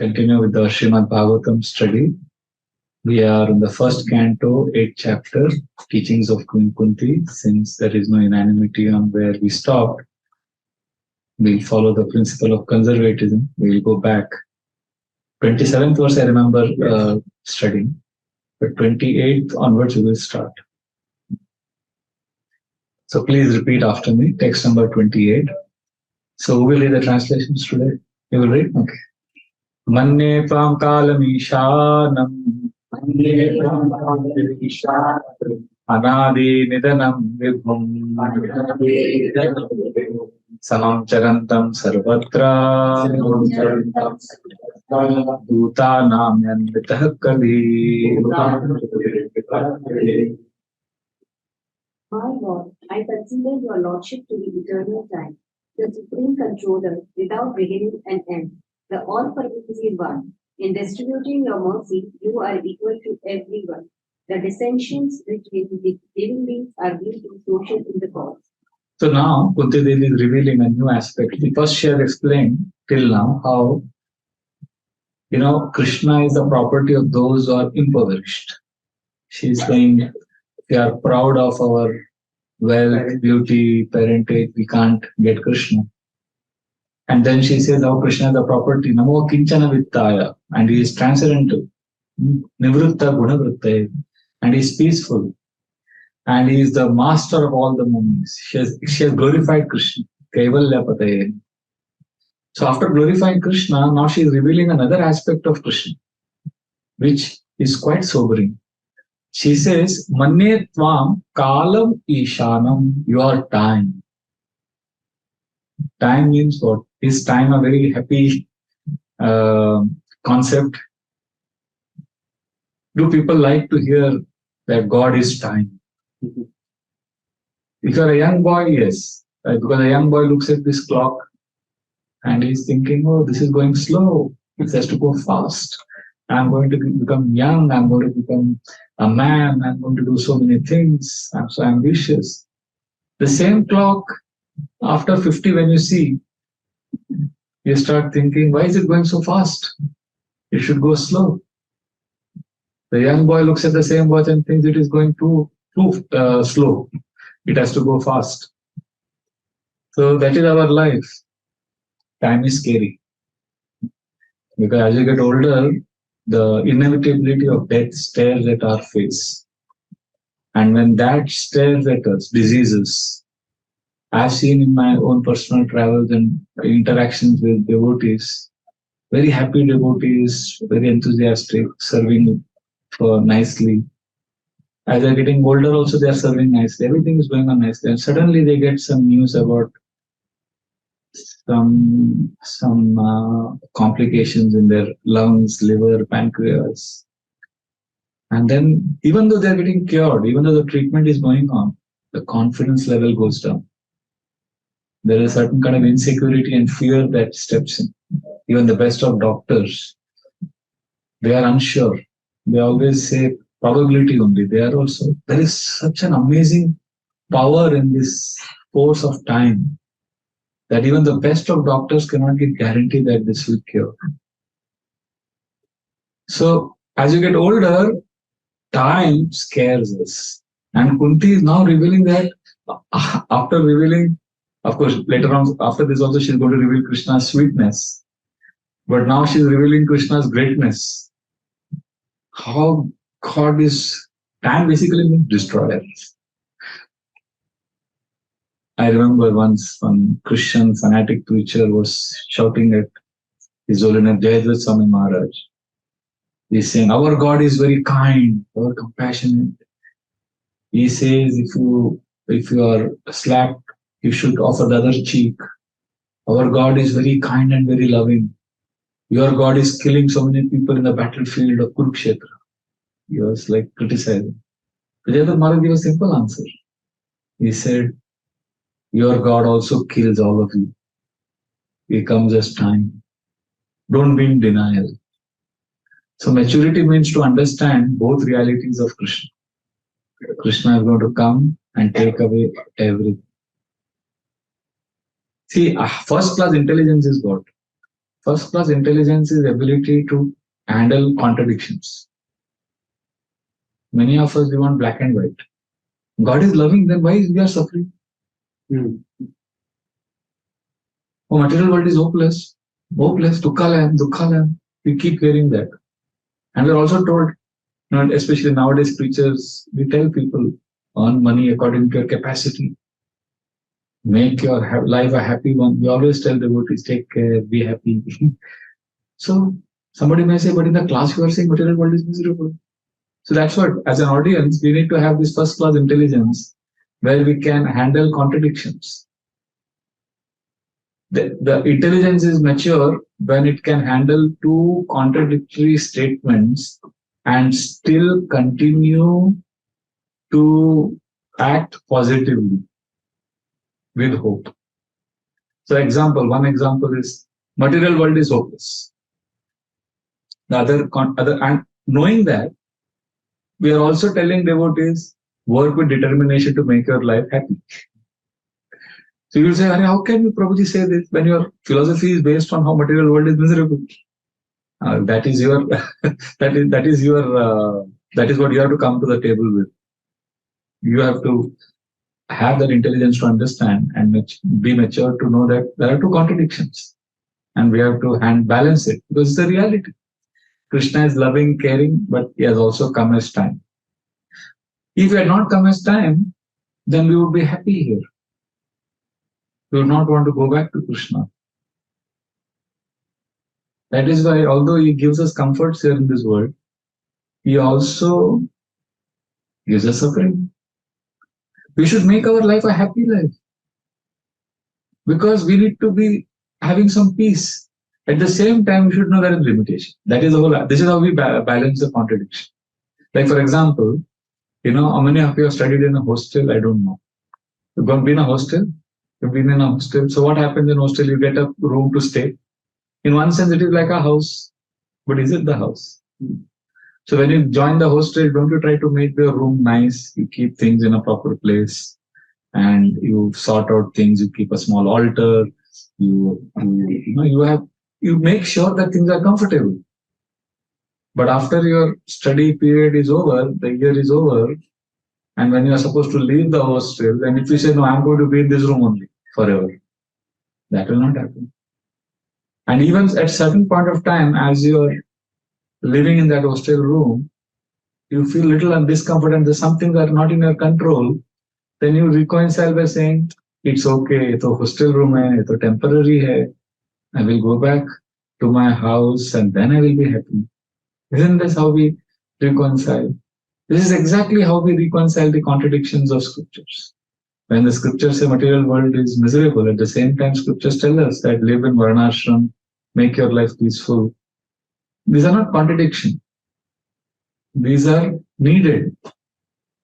continue with the Srimad Bhagavatam study. We are in the first canto, 8th chapter, teachings of Queen Kunti. Since there is no unanimity on where we stopped, we'll follow the principle of conservatism. We'll go back. 27th verse I remember studying, but 28th onwards we will start. So please repeat after me, text number 28. So who will read the translations today? You will read? Okay. Manne tvam kalamishanam anadi nidanam vibhum samam charantam sarvatra bhutanam yanvitah kali. My Lord, I consider your Lordship to be eternal time, the supreme controller without beginning and end, the all-pervasive one. In distributing your mercy, you are equal to everyone. The dissensions between the living beings are viewed in social intercourse. So now Kunti Devi is revealing a new aspect. First she has explained till now how Krishna is the property of those who are impoverished. She is saying we are proud of our wealth, beauty, parentage, we can't get Krishna. And then she says how Krishna is the property, Namo Kinchana Vittaya, and he is transcendental, Nivritta Gunavritta, and he is peaceful, and he is the master of all the moments. She has glorified Krishna, Kaivalya Pataye. So after glorifying Krishna, now she is revealing another aspect of Krishna, which is quite sobering. She says, Manne tvam kalam ishanam, your time. Time means what? Is time a very happy concept? Do people like to hear that God is time? If you're a young boy, yes. Because a young boy looks at this clock and he's thinking, oh, this is going slow. It has to go fast. I'm going to become young. I'm going to become a man. I'm going to do so many things. I'm so ambitious. The same clock, after 50, when you see, you start thinking, why is it going so fast? It should go slow. The young boy looks at the same watch and thinks it is going too slow. It has to go fast. So that is our life. Time is scary. Because as you get older, the inevitability of death stares at our face. And when that stares at us, diseases, I've seen in my own personal travels and interactions with devotees, very happy devotees, very enthusiastic, serving nicely. As they're getting older also, they're serving nicely. Everything is going on nicely. And suddenly they get some news about some complications in their lungs, liver, pancreas. And then even though they're getting cured, even though the treatment is going on, the confidence level goes down. There is a certain kind of insecurity and fear that steps in. Even the best of doctors, they are unsure. They always say probability only. There is such an amazing power in this force of time that even the best of doctors cannot give guarantee that this will cure. So as you get older, time scares us. And Kunti is now revealing that after revealing, of course, later on, after this also, she's going to reveal Krishna's sweetness. But now she's revealing Krishna's greatness. How God is, time basically means destroyer. I remember once one Christian fanatic preacher was shouting at His Holiness Jayadvaita Swami Maharaj. He's saying, our God is very kind, very compassionate. He says, if you are slapped, you should offer the other cheek. Our God is very kind and very loving. Your God is killing so many people in the battlefield of Kurukshetra. He was like criticizing. Jayadvaita Maharaj gave a simple answer. He said, your God also kills all of you. He comes as time. Don't be in denial. So maturity means to understand both realities of Krishna. Krishna is going to come and take away everything. See, first class intelligence is God. First class intelligence is ability to handle contradictions. Many of us we want black and white. God is loving, then why is we are suffering? Oh, material world is hopeless. Hopeless, dukhalam. We keep hearing that. And we're also told, especially nowadays preachers, we tell people, earn money according to your capacity. Make your life a happy one. We always tell devotees, take care, be happy. So somebody may say, but in the class you are saying material world is miserable. So that's what, as an audience, we need to have this first class intelligence where we can handle contradictions. The intelligence is mature when it can handle two contradictory statements and still continue to act positively with hope. So one example is material world is hopeless. The other and knowing that, we are also telling devotees, work with determination to make your life happy. So you will say, how can you Prabhuji say this when your philosophy is based on how material world is miserable? That is your that is what you have to come to the table with. You have to have that intelligence to understand and be mature to know that there are two contradictions, and we have to balance it because it's the reality. Krishna is loving, caring, but he has also come as time. If he had not come as time, then we would be happy here. We would not want to go back to Krishna. That is why, although he gives us comforts here in this world, he also gives us suffering. We should make our life a happy life because we need to be having some peace. At the same time, we should know there is limitation. That is the whole. This is how we balance the contradiction. Like for example, how many of you have studied in a hostel? I don't know. You've been in a hostel. You've been in a hostel. So what happens in hostel? You get a room to stay. In one sense, it is like a house, but is it the house? So when you join the hostel, don't you try to make the room nice? You keep things in a proper place, and you sort out things. You keep a small altar. You make sure that things are comfortable. But after your study period is over, the year is over, and when you are supposed to leave the hostel, and if you say, no, I'm going to be in this room only forever, that will not happen. And even at certain point of time, as you are living in that hostel room, you feel little discomfort and there's something that are not in your control, then you reconcile by saying, it's okay, it's a hostel room hai, it's a temporary hai. I will go back to my house and then I will be happy. Isn't this how we reconcile? This is exactly how we reconcile the contradictions of scriptures. When the scriptures say material world is miserable, at the same time scriptures tell us that live in varnashram, make your life peaceful. These are not contradictions. These are needed.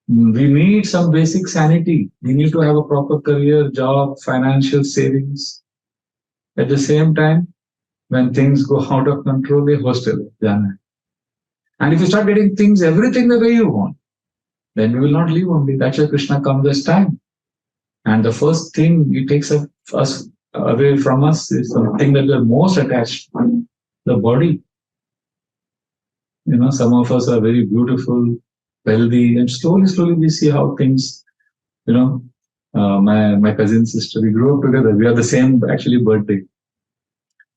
We need some basic sanity. We need to have a proper career, job, financial savings. At the same time, when things go out of control, they hostel. And if you start getting things, everything the way you want, then you will not live only. That's why Krishna comes as time. And the first thing he takes us away from us is something that we're most attached to, the body. Some of us are very beautiful, wealthy, and slowly we see how things, my cousin sister, we grew up together. We are the same, actually, birthday.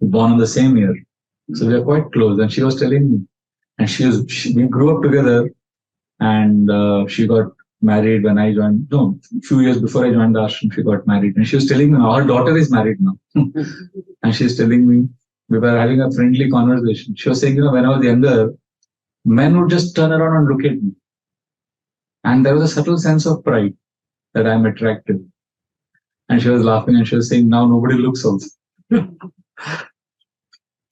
We're born in the same year. So we are quite close. And she was telling me, and we grew up together, and she got married when I joined. No, a few years before I joined the ashram, she got married. And she was telling me, our daughter is married now. And she's telling me, we were having a friendly conversation. She was saying, when I was younger, men would just turn around and look at me. And there was a subtle sense of pride that I'm attractive. And she was laughing and she was saying, now nobody looks also.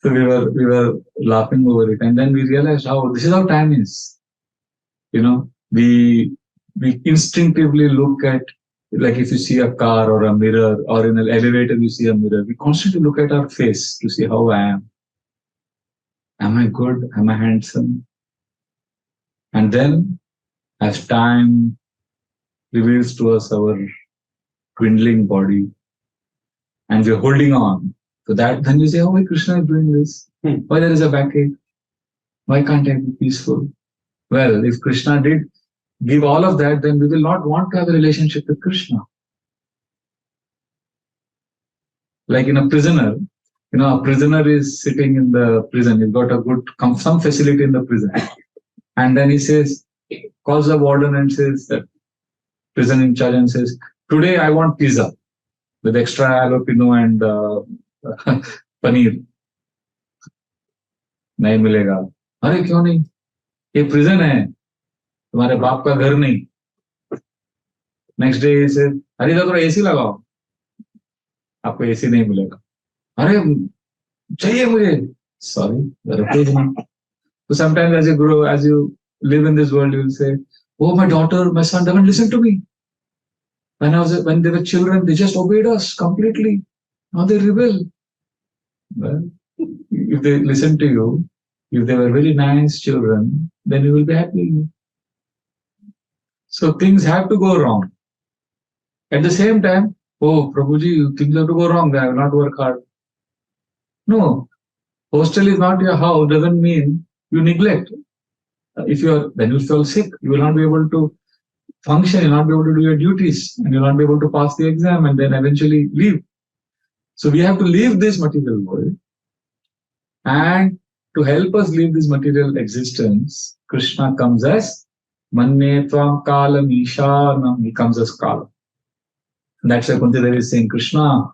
So we were laughing over it. And then we realized this is how time is. We instinctively look at, like if you see a car or a mirror, or in an elevator you see a mirror, we constantly look at our face to see how I am. Am I good? Am I handsome? And then, as time reveals to us our dwindling body, and we're holding on So that then you say, oh, why Krishna is doing this? Why there is a backache? Why can't I be peaceful? Well, if Krishna did give all of that, then we will not want to have a relationship with Krishna. Like in a prisoner, a prisoner is sitting in the prison. He's got a good some facility in the prison, and then he says, calls the warden and says that prison in charge and says, today I want pizza with extra jalapeno and paneer. नहीं मिलेगा. अरे क्यों नहीं? ये prison है, तुम्हारे बाप का घर नहीं. नेक्स्ट डे से अरे इधर थोड़ा एसी लगाओ, आपको एसी नहीं मिलेगा. अरे चाहिए मुझे, sorry. So sometimes as you grow, as you live in this world, you will say, oh, my daughter, my son doesn't listen to me. When they were children, they just obeyed us completely. Now they rebel. Well, if they listen to you, if they were very nice children, then you will be happy. So things have to go wrong. At the same time, oh, Prabhuji, things have to go wrong, then I will not work hard. No, hostel is not your house, doesn't mean you neglect. Then you fall sick, you will not be able to function, you'll not be able to do your duties, and you'll not be able to pass the exam and then eventually leave. So we have to leave this material world. And to help us leave this material existence, Krishna comes as Manne Tvam Kala Nishanam. He comes as Kala. And that's why Kunti Devi is saying, Krishna,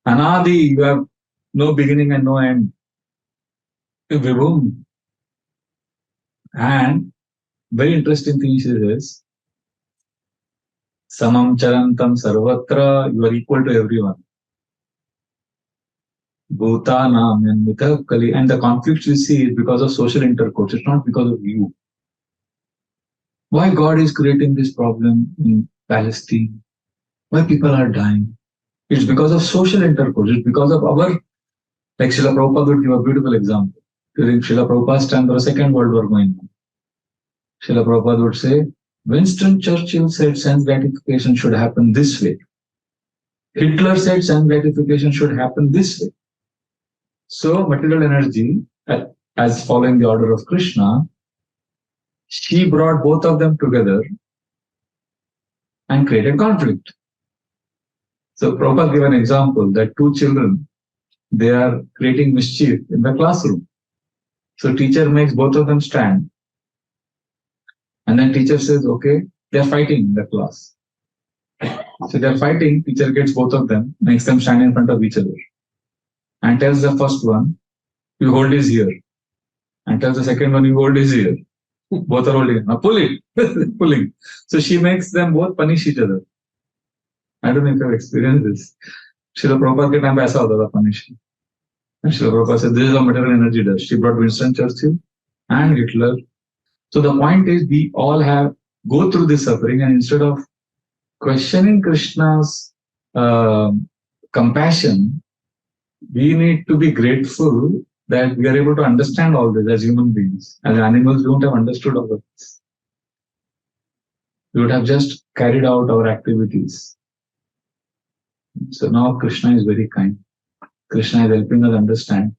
Anadi, you have no beginning and no end. Vibhum. And very interesting thing she says, Samam Charantam Sarvatra, you are equal to everyone. Bhutanam and Mitha Kali. And the conflicts we see is because of social intercourse, it's not because of you. Why God is creating this problem in Palestine? Why people are dying? It's because of social intercourse. It's because of our, like Srila Prabhupada would give a beautiful example. During Srila Prabhupada's time, there was a second world war going on. Srila Prabhupada would say, Winston Churchill said sense gratification should happen this way. Hitler said sense gratification should happen this way. So material energy, as following the order of Krishna, she brought both of them together and created conflict. So Prabhupada gave an example that two children, they are creating mischief in the classroom. So teacher makes both of them stand. And then teacher says, okay, they're fighting in the class. So they're fighting, teacher gets both of them, makes them stand in front of each other. And tells the first one, you hold his ear. And tells the second one, you hold his ear. Both are holding it. Now pull it. Pulling. So she makes them both punish each other. I don't know if you've experienced this. Srila Prabhupada ke time pe aisa hota tha punishing. And Srila Prabhupada said, this is how material energy does. She brought Winston Churchill and Hitler. So the point is, we all go through this suffering, and instead of questioning Krishna's compassion, we need to be grateful that we are able to understand all this as human beings. As animals, we won't have understood all of this. We would have just carried out our activities. So now Krishna is very kind. Krishna is helping us understand.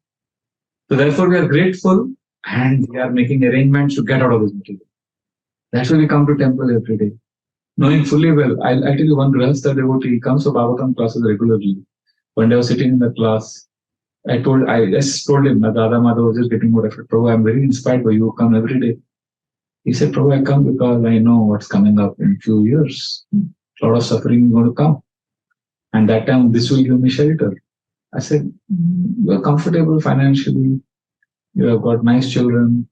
So therefore we are grateful and we are making arrangements to get out of this material. That's why we come to temple every day. Knowing fully well, I'll tell you one Grahastha devotee, he comes to Bhagavatam classes regularly. One day I was sitting in the class, I just told him that Radha Madhava was just getting more effort. Prabhu, I'm very inspired by you, come every day. He said, Prabhu, I come because I know what's coming up in a few years. A lot of suffering is going to come. And that time, this will give me shelter. I said, you're comfortable financially. You have got nice children.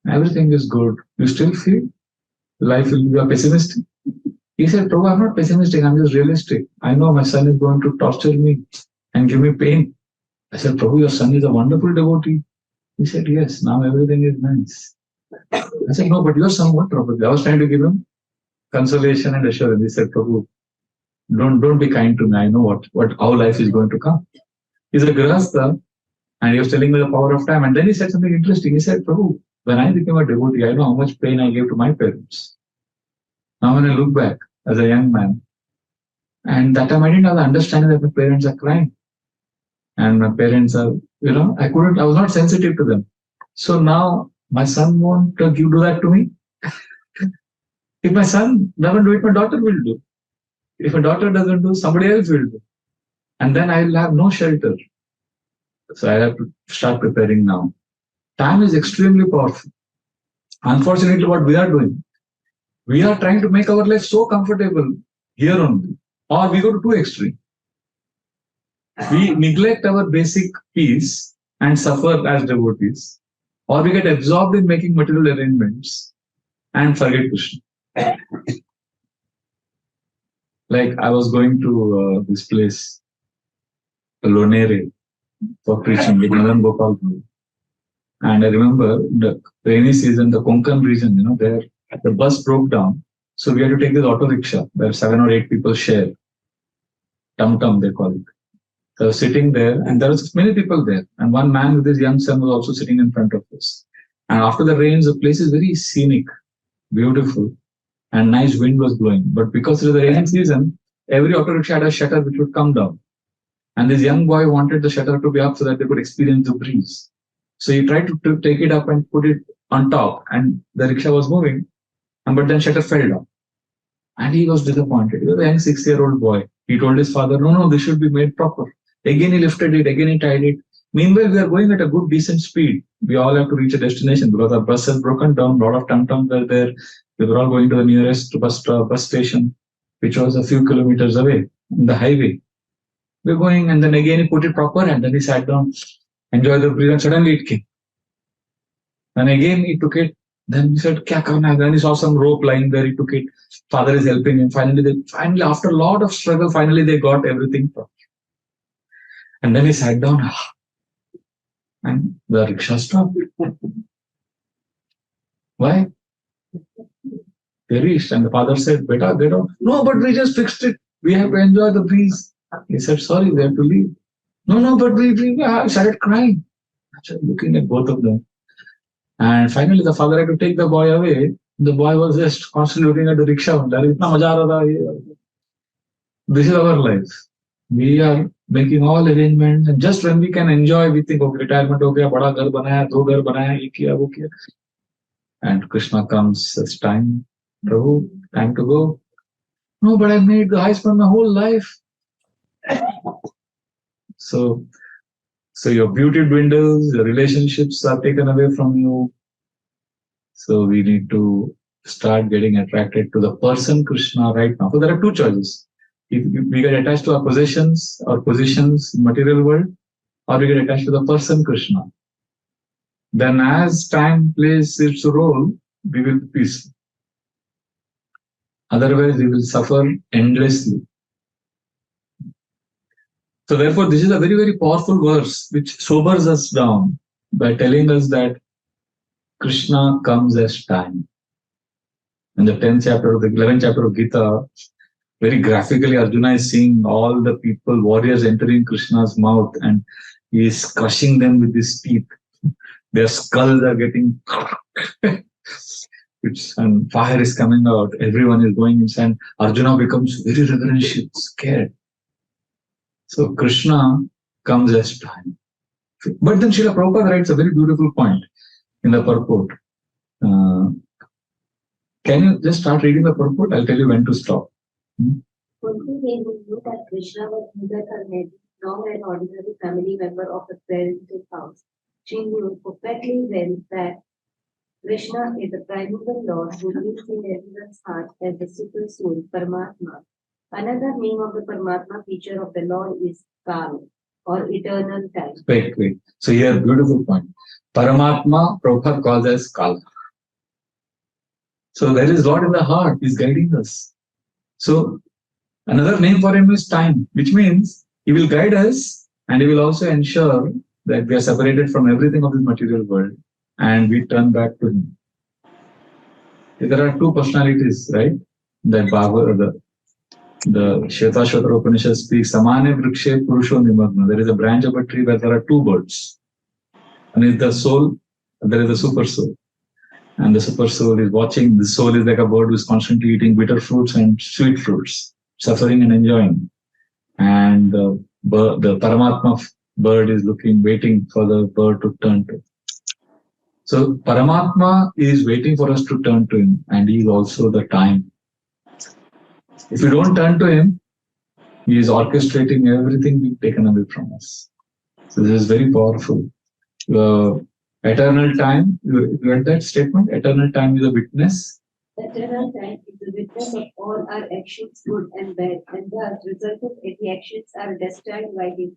Everything is good. You still feel life will be pessimistic. He said, Prabhu, I'm not pessimistic. I'm just realistic. I know my son is going to torture me and give me pain. I said, Prabhu, your son is a wonderful devotee. He said, yes, now everything is nice. I said, no, but your son, what trouble? I was trying to give him consolation and assurance. He said, Prabhu, don't be kind to me. I know how life is going to come. He's a grahastha and he was telling me the power of time. And then he said something interesting. He said, Prabhu, when I became a devotee, I know how much pain I gave to my parents. Now when I look back as a young man, and that time I didn't have the understanding that my parents are crying. and my parents are, I was not sensitive to them. So now my son won't you do that to me. If my son doesn't do it, my daughter will do. If my daughter doesn't do, somebody else will do, and then I will have no shelter. So I have to start preparing now. Time is extremely powerful. Unfortunately, what we are doing, we are trying to make our life so comfortable here only, or we go to two extreme. We neglect our basic peace and suffer as devotees, or we get absorbed in making material arrangements and forget Krishna. Like I was going to this place, Lonere, for preaching with Madan Gopal. And I remember the rainy season, the Konkan region, there the bus broke down. So we had to take this auto rickshaw where 7 or 8 people share. Tum tum, they call it. So I was sitting there, and there was many people there. And one man with his young son was also sitting in front of us. And after the rains, the place is very scenic, beautiful, and nice wind was blowing. But because it was the rainy season, every auto rickshaw had a shutter which would come down. And this young boy wanted the shutter to be up so that they could experience the breeze. So he tried to take it up and put it on top, and the rickshaw was moving, but then shutter fell down. And he was disappointed. He was a young 6-year-old boy. He told his father, no, this should be made proper. Again, he lifted it, again, he tied it. Meanwhile, we are going at a good, decent speed. We all have to reach a destination because our bus has broken down. A lot of tum-tums were there. We were all going to the nearest bus station, which was a few kilometers away on the highway. We're going, and then again, he put it proper, and then he sat down, enjoyed the breeze, and suddenly it came. And again, he took it. Then he said, Kya karna hai? Then he saw some rope lying there. He took it. Father is helping him. Finally, after a lot of struggle, finally they got everything proper. And then he sat down, and the rickshaw stopped. Why? They reached, and the father said, Beta, get out. No, but we just fixed it. We have to enjoy the breeze. He said, sorry, we have to leave. No, but we started crying. I started looking at both of them. And finally, the father had to take the boy away. The boy was just constantly looking at the rickshaw. This is our life. We are making all arrangements, and just when we can enjoy, we think, okay, retirement ho gaya, bada ghar banaya, do ghar banaya, ye kiya, wo kiya. And Krishna comes, it's time, Prabhu, time to go. No, but I made I spent my whole life. So your beauty dwindles, your relationships are taken away from you. So we need to start getting attracted to the person Krishna right now. So there are two choices. If we get attached to our possessions or positions in material world, or we get attached to the person Krishna. Then as time plays its role, we will be peaceful. Otherwise, we will suffer endlessly. So therefore, this is a very, very powerful verse which sobers us down by telling us that Krishna comes as time. In the 10th chapter of the 11th chapter of Gita, very graphically, Arjuna is seeing all the people, warriors entering Krishna's mouth, and he is crushing them with his teeth. Their skulls are getting and fire is coming out. Everyone is going inside. Arjuna becomes very reverential, scared. So Krishna comes as time. But then Srila Prabhupada writes a very beautiful point in the purport. Can you just start reading the purport? I'll tell you when to stop. Kunti Devi knew that Krishna was neither her head nor an ordinary family member of the parental house. She knew perfectly well that Krishna is the primeval Lord who lives in everyone's heart as the super soul, Paramatma. Another name of the Paramatma feature of the Lord is Kal, or eternal time. Wait. So here, beautiful point. Paramatma, Prabhupada calls as Kal. So there is Lord in the heart, He's guiding us. So another name for Him is time, which means He will guide us, and He will also ensure that we are separated from everything of this material world and we turn back to Him. There are two personalities, right? That Bhagavad, the Shvetashvatara Upanishad speaks, Samane Vrikshe Purusho Nimagna. There is a branch of a tree where there are two birds. One is the soul, and there is the super soul. And the super soul is watching. The soul is like a bird who is constantly eating bitter fruits and sweet fruits, suffering and enjoying. And the Paramatma bird is looking, waiting for the bird to turn to. So Paramatma is waiting for us to turn to him, and he is also the time. If we don't turn to him, he is orchestrating everything being taken away from us. So this is very powerful. Eternal time, you read that statement? Eternal time is a witness. Eternal time is the witness of all our actions, good and bad, and the result of every actions are destined by him.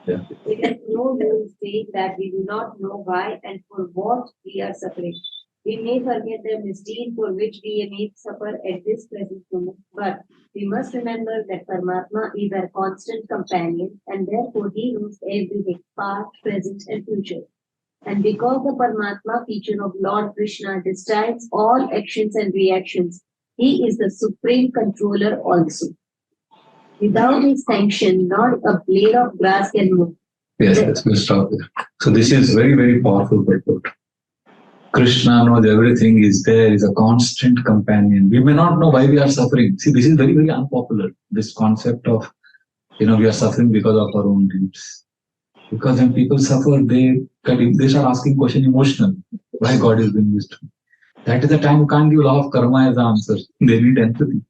Yeah. It is no use saying that we do not know why and for what we are suffering. We may forget the misdeed for which we may suffer at this present moment, but we must remember that Paramatma is our constant companion, and therefore he knows everything, past, present, and future. And because the Paramatma feature of Lord Krishna decides all actions and reactions, he is the supreme controller also. Without his sanction, not a blade of grass can move. Yes, we'll stop there. So this is very, very powerful purport. Krishna knows everything, is there, is a constant companion. We may not know why we are suffering. See, this is very, very unpopular. This concept of, we are suffering because of our own deeds. Because when people suffer, they start asking question emotional. Why God is doing this to me? That is the time you can't give law of karma as the answer. They need empathy.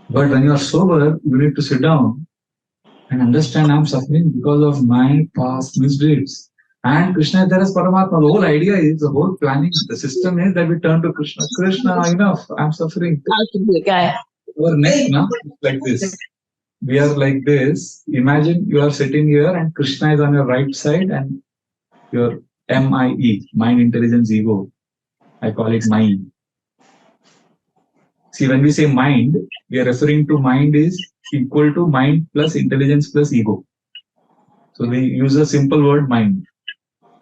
But when you are sober, you need to sit down and understand I'm suffering because of my past misdeeds. And Krishna is there as Paramatma. The whole idea is, the whole planning, the system is that we turn to Krishna. Krishna, enough, I'm suffering. Our neck now is like this. We are like this. Imagine you are sitting here and Krishna is on your right side and your MIE, mind, intelligence, ego. I call it mind. See, when we say mind, we are referring to mind is equal to mind plus intelligence plus ego. So we use a simple word mind.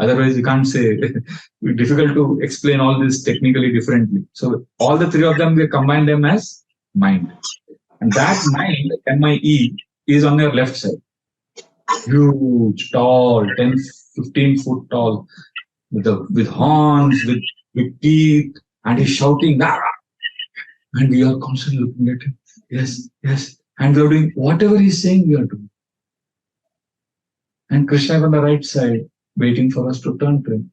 Otherwise, we can't say. It's difficult to explain all this technically differently. So all the three of them, we combine them as mind. And that mind, MIE, is on your left side. Huge, tall, 10, 15 foot tall, with horns, with teeth, and he's shouting, "Ah!" And we are constantly looking at him. Yes, yes. And we are doing whatever he's saying, we are doing. And Krishna is on the right side, waiting for us to turn to him.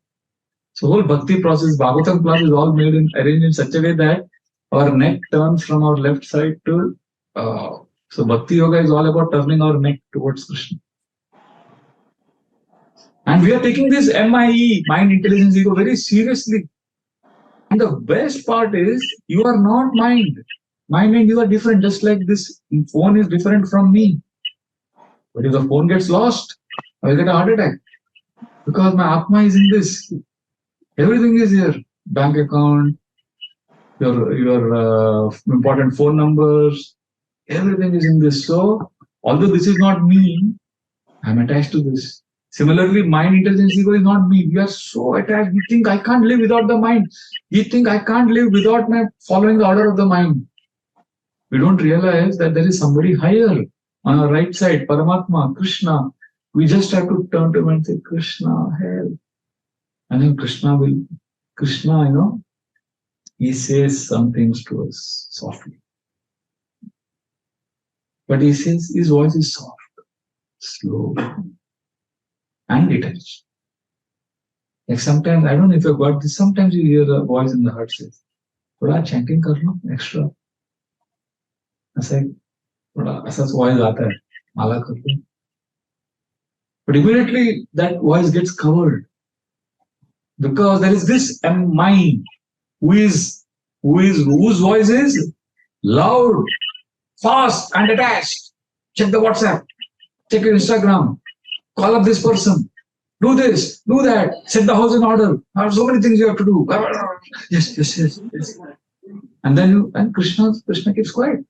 So whole bhakti process, Bhagavatam class is all arranged in such a way that our neck turns from our left side to. So bhakti yoga is all about turning our neck towards Krishna. And we are taking this MIE, mind, intelligence, ego, very seriously. And the best part is, you are not mind. Mind and you are different, just like this phone is different from me. But if the phone gets lost, I will get a heart attack. Because my Atma is in this. Everything is here. Bank account, your important phone numbers, everything is in this. So, although this is not me, I'm attached to this. Similarly, mind, intelligence, ego is not me. We are so attached. We think I can't live without the mind. We think I can't live without my following the order of the mind. We don't realize that there is somebody higher on our right side, Paramatma, Krishna. We just have to turn to him and say, Krishna, help. And then Krishna, he says some things to us softly. But he says his voice is soft, slow, and detached. Like sometimes, I don't know if you've got this, sometimes you hear a voice in the heart says, थोड़ा chanting कर लो extra. ऐसा voice आता है, माला कर लो. But immediately that voice gets covered. Because there is this mind whose voice is loud, fast, and attached. Check the WhatsApp, check your Instagram, call up this person, do this, do that, set the house in order. There are so many things you have to do. Yes. And then Krishna keeps quiet.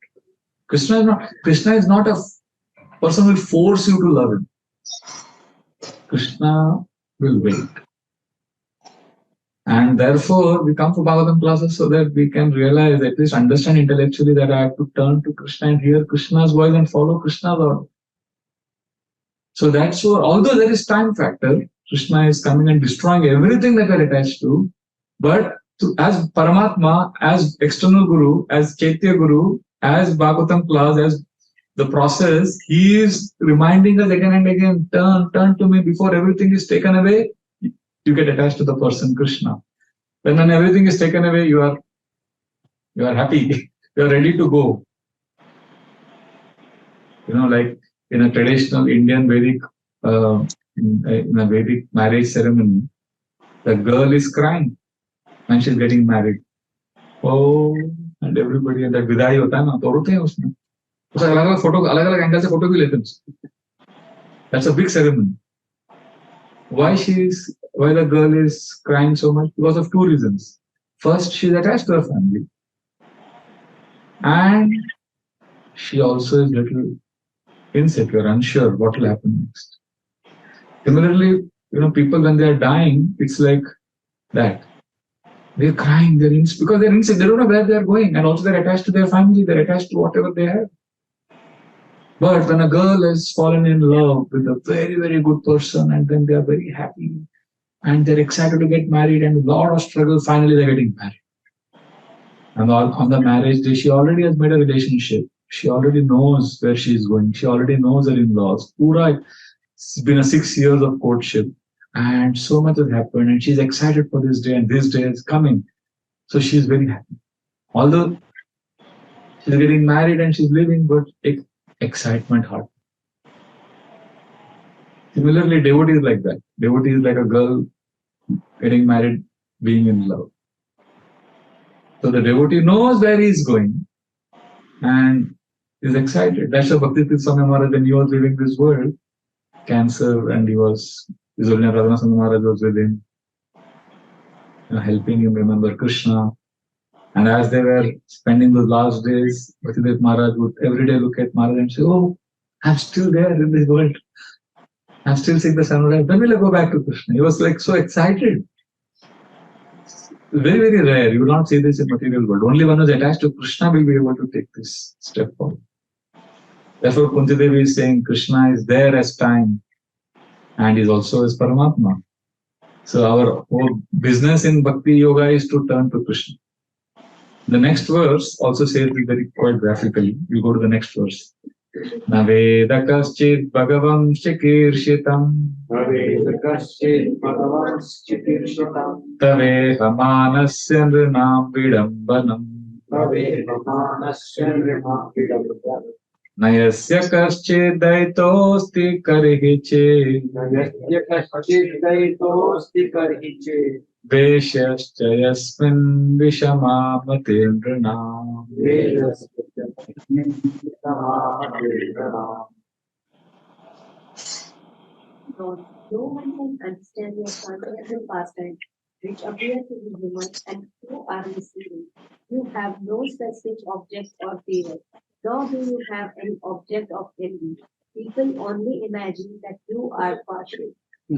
Krishna is not a person who will force you to love him. Krishna will wait. And therefore, we come for Bhagavatam classes so that we can realize, at least understand intellectually, that I have to turn to Krishna and hear Krishna's voice and follow Krishna's order. So that's why, although there is time factor, Krishna is coming and destroying everything that we're attached to, but as Paramatma, as external Guru, as Chaitya Guru, as Bhagavatam class, as the process, he is reminding us again and again, turn to me before everything is taken away. You get attached to the person Krishna. Then when everything is taken away, you are happy, you are ready to go. Like in a traditional Indian Vedic, in a Vedic marriage ceremony, the girl is crying when she's getting married. Oh, and everybody, and that विदाई होता है ना, तो रोते हैं उसमें. उसका अलग-अलग फोटो, अलग-अलग एंगल से फोटो भी लेते हैं. That's a big ceremony. Why the girl is crying so much? Because of two reasons. First, she's attached to her family, and she also is little insecure, unsure what will happen next. Similarly, people when they are dying, it's like that. They're crying, because they're insecure, they don't know where they're going, and also they're attached to their family, they're attached to whatever they have. But when a girl has fallen in love with a very, very good person, and then they are very happy, and they're excited to get married, and a lot of struggle, finally they're getting married. And on the marriage day, she already has made a relationship. She already knows where she's going. She already knows her in-laws. It's been a 6 years of courtship, and so much has happened, and she's excited for this day, and this day is coming. So she's very happy. Although she's getting married and she's living, but excitement heart. Similarly, devotee is like that. Devotee is like a girl getting married, being in love. So the devotee knows where he is going and is excited. That's why Bhakti Tirtha Swami Maharaj, when he was leaving this world, cancer, and His Holiness Radhanath Swami Maharaj was with him, helping him remember Krishna. And as they were spending those last days, Bhakti Tirtha Maharaj would every day look at Maharaj and say, "Oh, I'm still there in this world. I'm still seeing the sunrise. When will I go back to Krishna?" He was like so excited. Very, very rare. You will not see this in material world. Only one who is attached to Krishna will be able to take this step forward. Therefore, Kunti Devi is saying Krishna is there as time and is also as Paramatma. So our whole business in Bhakti Yoga is to turn to Krishna. The next verse also says it very quite graphically. We go to the next verse. Naveda kaschit bhagavam shikirshyitam taveha manasya nrinam vidambanam nayasya kaschit daitosti karhi Veshascha yasmin vishamamate nrinam. No one can understand your fundamental pastimes, which appear to be human and who are receiving. You have no specific object or favor, nor do you have any object of envy. People only imagine that you are partial.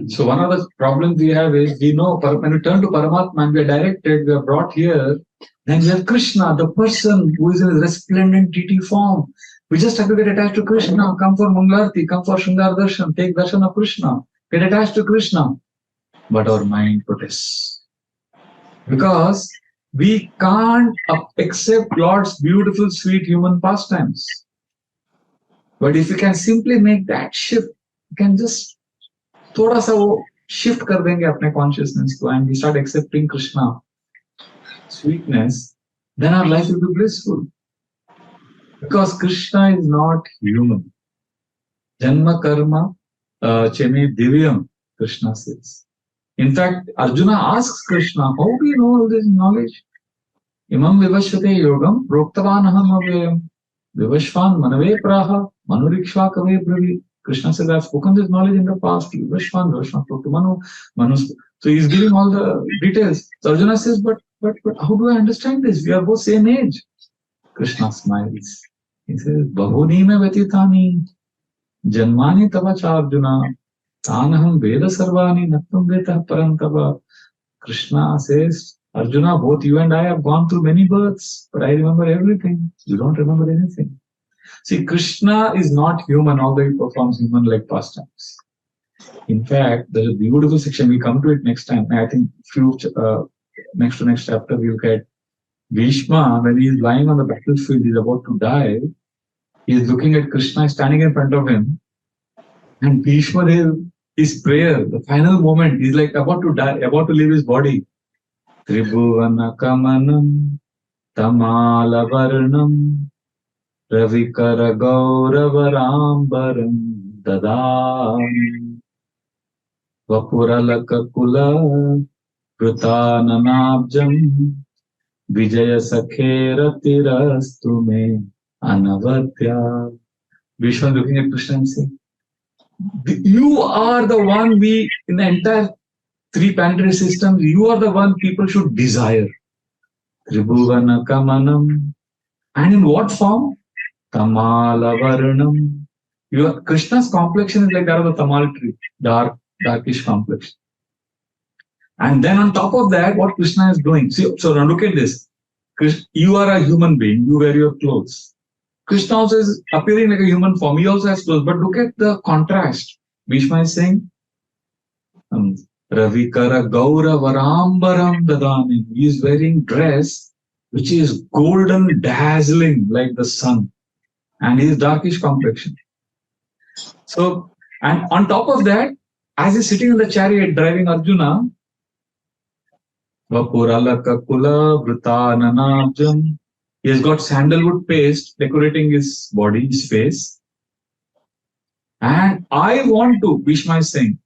So one of the problems we have is we know when we turn to Paramatma and we are directed, we are brought here, then we have Krishna, the person who is in his resplendent deity form. We just have to get attached to Krishna, come for Mangalarti, come for Shringar Darshan, take darshan of Krishna, get attached to Krishna. But our mind protests. Because we can't accept Lord's beautiful, sweet human pastimes. But if we can simply make that shift, we can just थोड़ा सा वो shift कर देंगे अपने consciousness को and we start accepting Krishna sweetness, then our life will be blissful. Because Krishna is not human. Janma karma cheme divyam, Krishna says. In fact, Arjuna asks Krishna, how do you know all this knowledge? Imam vivashvate yogam proktavanaham avyayam vivashvan manave praha manurikshva kave bravi. Krishna said, I've spoken this knowledge in the past. Vivashvan spoke to Manu. So he's giving all the details. So Arjuna says, but how do I understand this? We are both same age. Krishna smiles. He says, Bahuni me vetitani janmani tava cha Arjuna tanaham veda sarvani nattam veta parantava. Krishna says, Arjuna, both you and I have gone through many births, but I remember everything. You don't remember anything. See, Krishna is not human, although he performs human-like pastimes. In fact, there's a beautiful section. We'll come to it next time. I think next to next chapter, we'll look at Bhishma when he's lying on the battlefield, he's about to die. He is looking at Krishna standing in front of him, and Bhishma is his prayer, the final moment, he's like about to die, about to leave his body. Tribhuvana kamanam tamalavarnam ravikara gauravarambaram dadami vapuralaka kula Krutananabjam Vijaya Sakhera Tirastu Me Anavadya. Vishnu looking at Krishna and saying, you are the one we, in the entire three planetary systems, you are the one people should desire. Tribhuvana Kamanam. And in what form? Tamala Varnam. Krishna's complexion is like that of the tamal tree, darkish complexion. And then on top of that, what Krishna is doing. See, so now look at this. You are a human being, you wear your clothes. Krishna also is appearing like a human form, he also has clothes. But look at the contrast. Bhishma is saying, Ravikara Gaura Varambaram Dadani. He is wearing dress which is golden, dazzling like the sun. And he is darkish complexion. So, and on top of that, as he's sitting in the chariot driving Arjuna, Vapuralaka Kula Vrutananabjam. He has got sandalwood paste decorating his body, his face. And I want to, Bhishma is saying,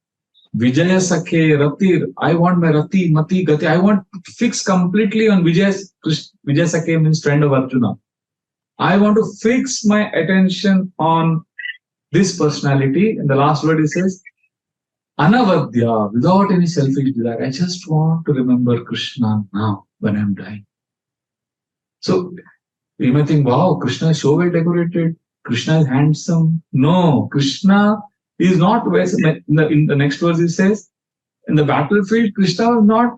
Vijaya Sakhe Ratir, I want my Rati, Mati, Gati, I want to fix completely on Vijaya Sakhe means friend of Arjuna. I want to fix my attention on this personality. In the last word, he says, Anavadya, without any selfish desire. I just want to remember Krishna now when I'm dying. So you may think, wow, Krishna is so well decorated. Krishna is handsome. No, Krishna is not. In the next verse, he says, in the battlefield, Krishna was not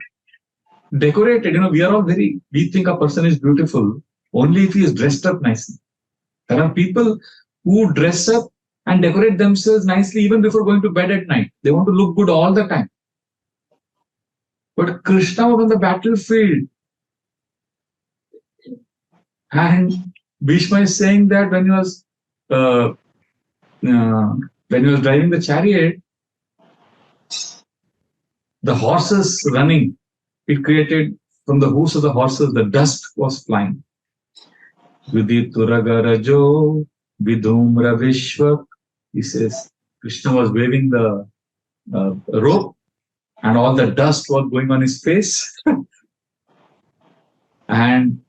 decorated. We think a person is beautiful only if he is dressed up nicely. There are people who dress up and decorate themselves nicely even before going to bed at night. They want to look good all the time. But Krishna was on the battlefield. And Bhishma is saying that when he was driving the chariot, the horses running, it created from the hoofs of the horses, the dust was flying. Vidituragarjo Vidumra Vishwak. He says, Krishna was waving the rope and all the dust was going on his face. and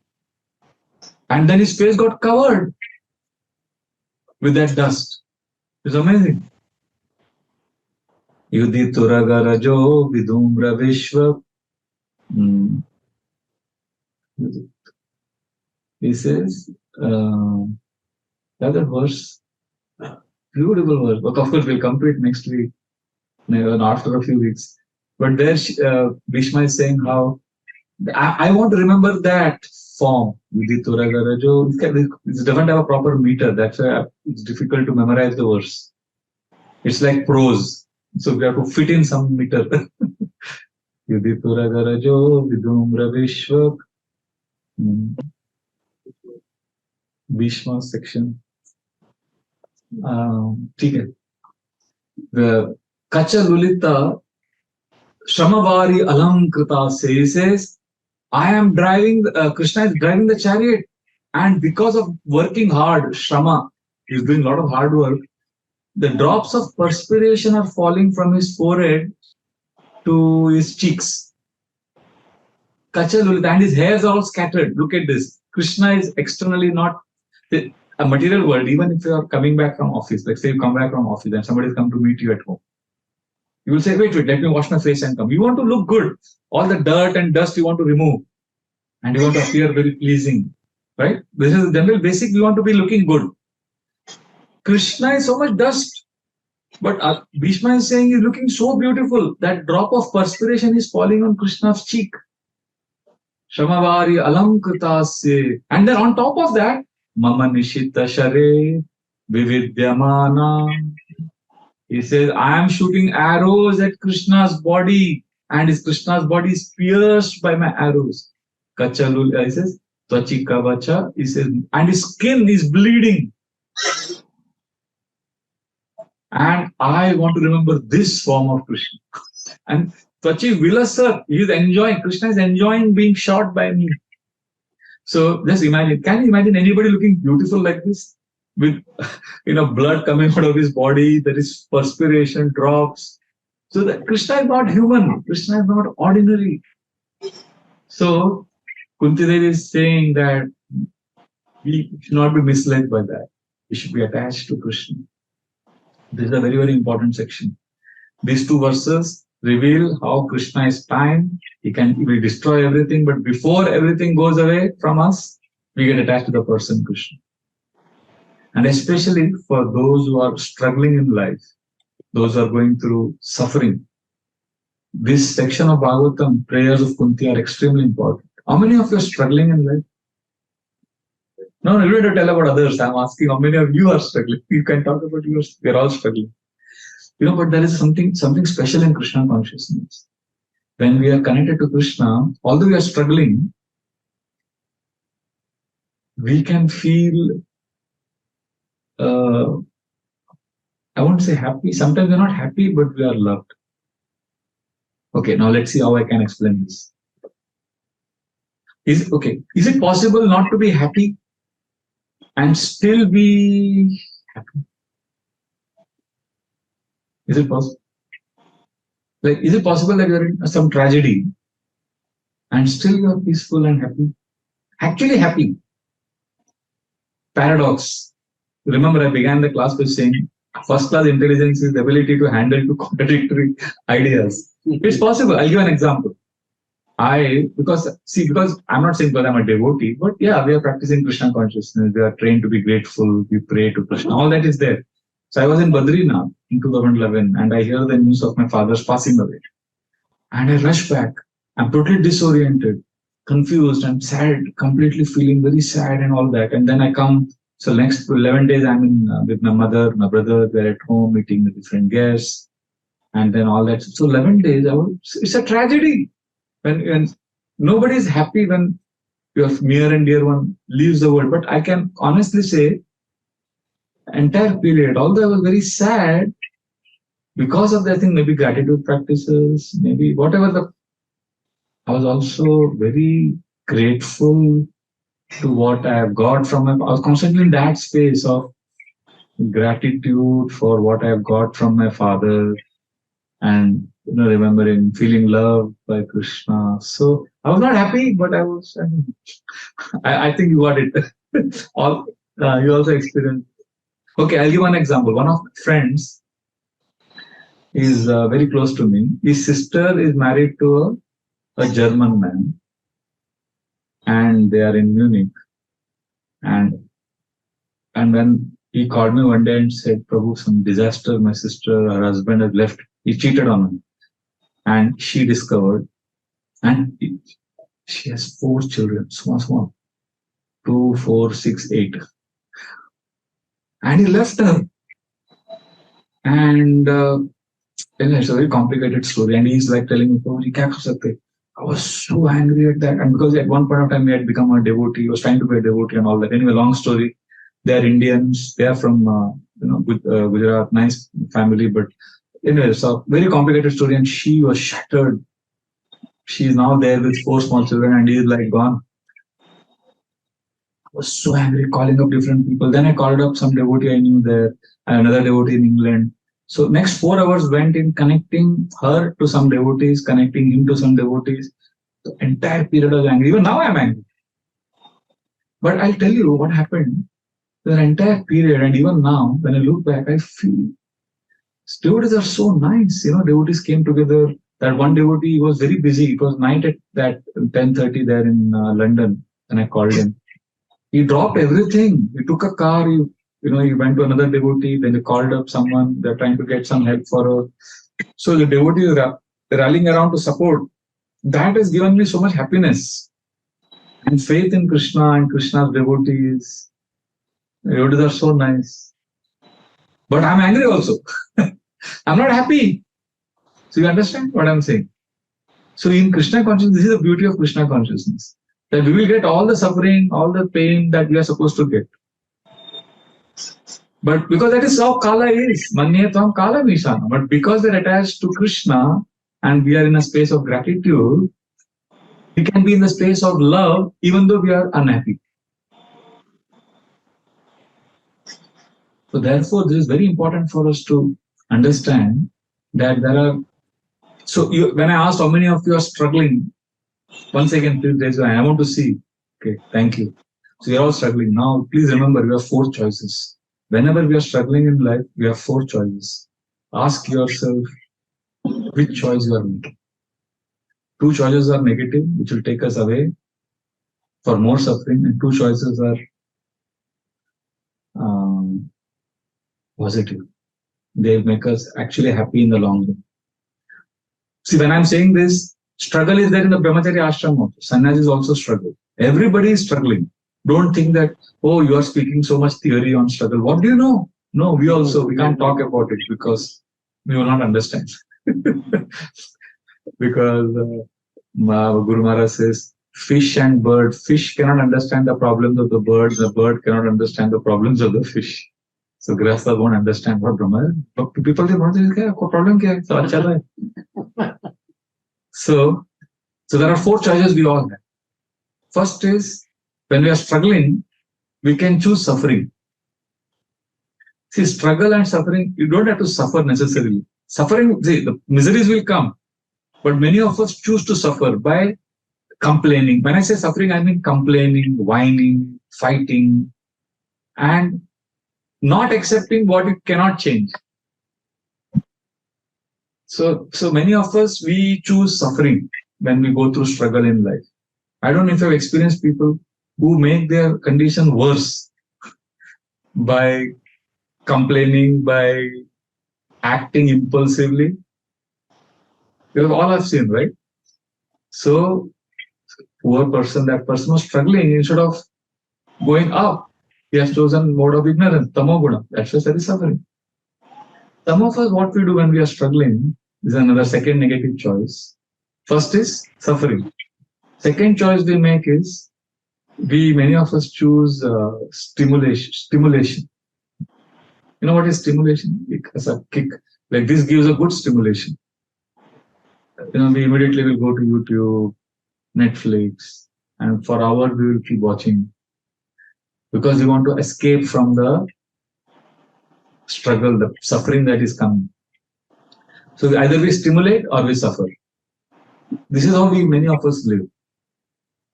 then his face got covered with that dust. It's amazing. Yudituragarajo Vidumra Vishwak. He says, that verse. Beautiful verse. But of course, we'll come to it next week, after a few weeks. But there, Bhishma is saying how I want to remember that form. It doesn't have a proper meter. That's why it's difficult to memorize the verse. It's like prose. So we have to fit in some meter. Yudituragarajo Vidumra Vishwak. Bhishma section. The Kacha Lulita Shamavari Alamkrita says, I am driving, Krishna is driving the chariot, and because of working hard, Shama, he's doing a lot of hard work, the drops of perspiration are falling from his forehead to his cheeks. Kacha Lulita, and his hairs are all scattered. Look at this. Krishna is externally not a material world. Even if you are coming back from office, like say you come back from office and somebody has come to meet you at home, you will say, wait, let me wash my face and come. You want to look good. All the dirt and dust you want to remove, and you want to appear very pleasing, right? This is the general basic. You want to be looking good. Krishna is so much dust, but Bhishma is saying he's looking so beautiful. That drop of perspiration is falling on Krishna's cheek. Shamavari alamkritasya. And then on top of that, Mama Nishita Share Vividyamana. He says, I am shooting arrows at Krishna's body, and Krishna's body is pierced by my arrows. Kachalul, he says, Tvachi Kavacha, he says, and his skin is bleeding. And I want to remember this form of Krishna. And to achieve Vilasar, he is enjoying, Krishna is enjoying being shot by me. So just imagine, can you imagine anybody looking beautiful like this? With blood coming out of his body, there is perspiration, drops. So that Krishna is not human, Krishna is not ordinary. So Kunti Devi is saying that we should not be misled by that. We should be attached to Krishna. This is a very, very important section. These two verses reveal how Krishna is time. He will destroy everything, but before everything goes away from us, we get attached to the person Krishna. And especially for those who are struggling in life, those who are going through suffering, this section of Bhagavatam, prayers of Kunti, are extremely important. How many of you are struggling in life? No, you don't have to tell about others. I'm asking how many of you are struggling. You can talk about yours. We're all struggling. But there is something special in Krishna consciousness. When we are connected to Krishna, although we are struggling, we can feel, I won't say happy. Sometimes we're not happy, but we are loved. Okay, now let's see how I can explain this. Is it possible not to be happy and still be happy? Is it possible? Like, is it possible that you're in some tragedy and still you're peaceful and happy? Actually happy. Paradox. Remember, I began the class by saying first class intelligence is the ability to handle two contradictory ideas. It's possible. I'll give an example. Because I'm not saying because I'm a devotee, but yeah, we are practicing Krishna consciousness. We are trained to be grateful. We pray to Krishna. All that is there. So I was in Badrinath in 2011 and I hear the news of my father's passing away. And I rush back. I'm totally disoriented, confused and sad, completely feeling very sad and all that. And then I come. So next 11 days, I'm in with my mother, my brother. We're at home meeting with different guests, and then all that. So 11 days, it's a tragedy. When nobody is happy when your near and dear one leaves the world. But I can honestly say, entire period, although I was very sad because of that thing, maybe gratitude practices, maybe whatever I was also very grateful to what I have got from I was constantly in that space of gratitude for what I have got from my father and remembering feeling loved by Krishna. So I was not happy, but I think you got it. All you also experienced. Okay, I'll give one example. One of my friends is very close to me. His sister is married to a German man, and they are in Munich. And when he called me one day and said, Prabhu, some disaster, my sister, her husband has left. He cheated on her. And she discovered, and she has 4 children, small, 2, 4, 6, 8. And he left her. And it's a very complicated story. And he's like telling me, Prabhu, I was so angry at that. And because at one point of time, he had become a devotee, he was trying to be a devotee and all that. Anyway, long story. They are Indians. They are from, Gujarat, nice family. But anyway, so very complicated story. And she was shattered. She is now there with 4 small children and he is like gone. I was so angry, calling up different people. Then I called up some devotee I knew there, and another devotee in England. So next 4 hours went in connecting her to some devotees, connecting him to some devotees. The entire period was angry. Even now I'm angry. But I'll tell you what happened. The entire period, and even now, when I look back, I feel devotees are so nice. Devotees came together. That one devotee was very busy. It was night at that 10:30 there in London, and I called him. He dropped everything. He took a car. He went to another devotee. Then he called up someone. They're trying to get some help for her. So the devotee is rallying around to support. That has given me so much happiness and faith in Krishna and Krishna's devotees. Devotees are so nice. But I'm angry also. I'm not happy. So you understand what I'm saying? So in Krishna consciousness, this is the beauty of Krishna consciousness. That we will get all the suffering, all the pain that we are supposed to get. But because that is how Kala is, Manyetvam Kala Vishana. But because they're attached to Krishna and we are in a space of gratitude, we can be in the space of love even though we are unhappy. So therefore, this is very important for us to understand that there are. So when I asked how many of you are struggling, once again, please raise your hand. I want to see. Okay, thank you. So you're all struggling. Now, please remember, we have four choices. Whenever we are struggling in life, we have four choices. Ask yourself which choice you are making. Two choices are negative, which will take us away for more suffering, and two choices are um, positive. They make us actually happy in the long run. See, when I'm saying this, struggle is there in the Brahmacharya ashram also. Sannyas is also struggle. Everybody is struggling. Don't think that, oh, you are speaking so much theory on struggle. What do you know? No, we can't talk about it because we will not understand. Because Guru Maharaj says, fish and bird, fish cannot understand the problems of the bird cannot understand the problems of the fish. So Grihastha won't understand what Brahma is. But people say, problem kya hai? So, acha hai. So there are four choices we all have. First is, when we are struggling, we can choose suffering. See, struggle and suffering, you don't have to suffer necessarily. Suffering, see, the miseries will come, but many of us choose to suffer by complaining. When I say suffering, I mean complaining, whining, fighting, and not accepting what you cannot change. So many of us, we choose suffering when we go through struggle in life. I don't know if you've experienced people who make their condition worse by complaining, by acting impulsively. Because all I've seen, right? So, poor person, that person was struggling. Instead of going up, he has chosen mode of ignorance, tamoguna. That's why there is suffering. Some of us, what we do when we are struggling is another second negative choice. First is suffering. Second choice we make is, many of us choose stimulation. You know what is stimulation? As a kick. Like this gives a good stimulation. We immediately will go to YouTube, Netflix, and for hours we will keep watching because we want to escape from the struggle, the suffering that is coming. So either we stimulate or we suffer. This is how many of us live.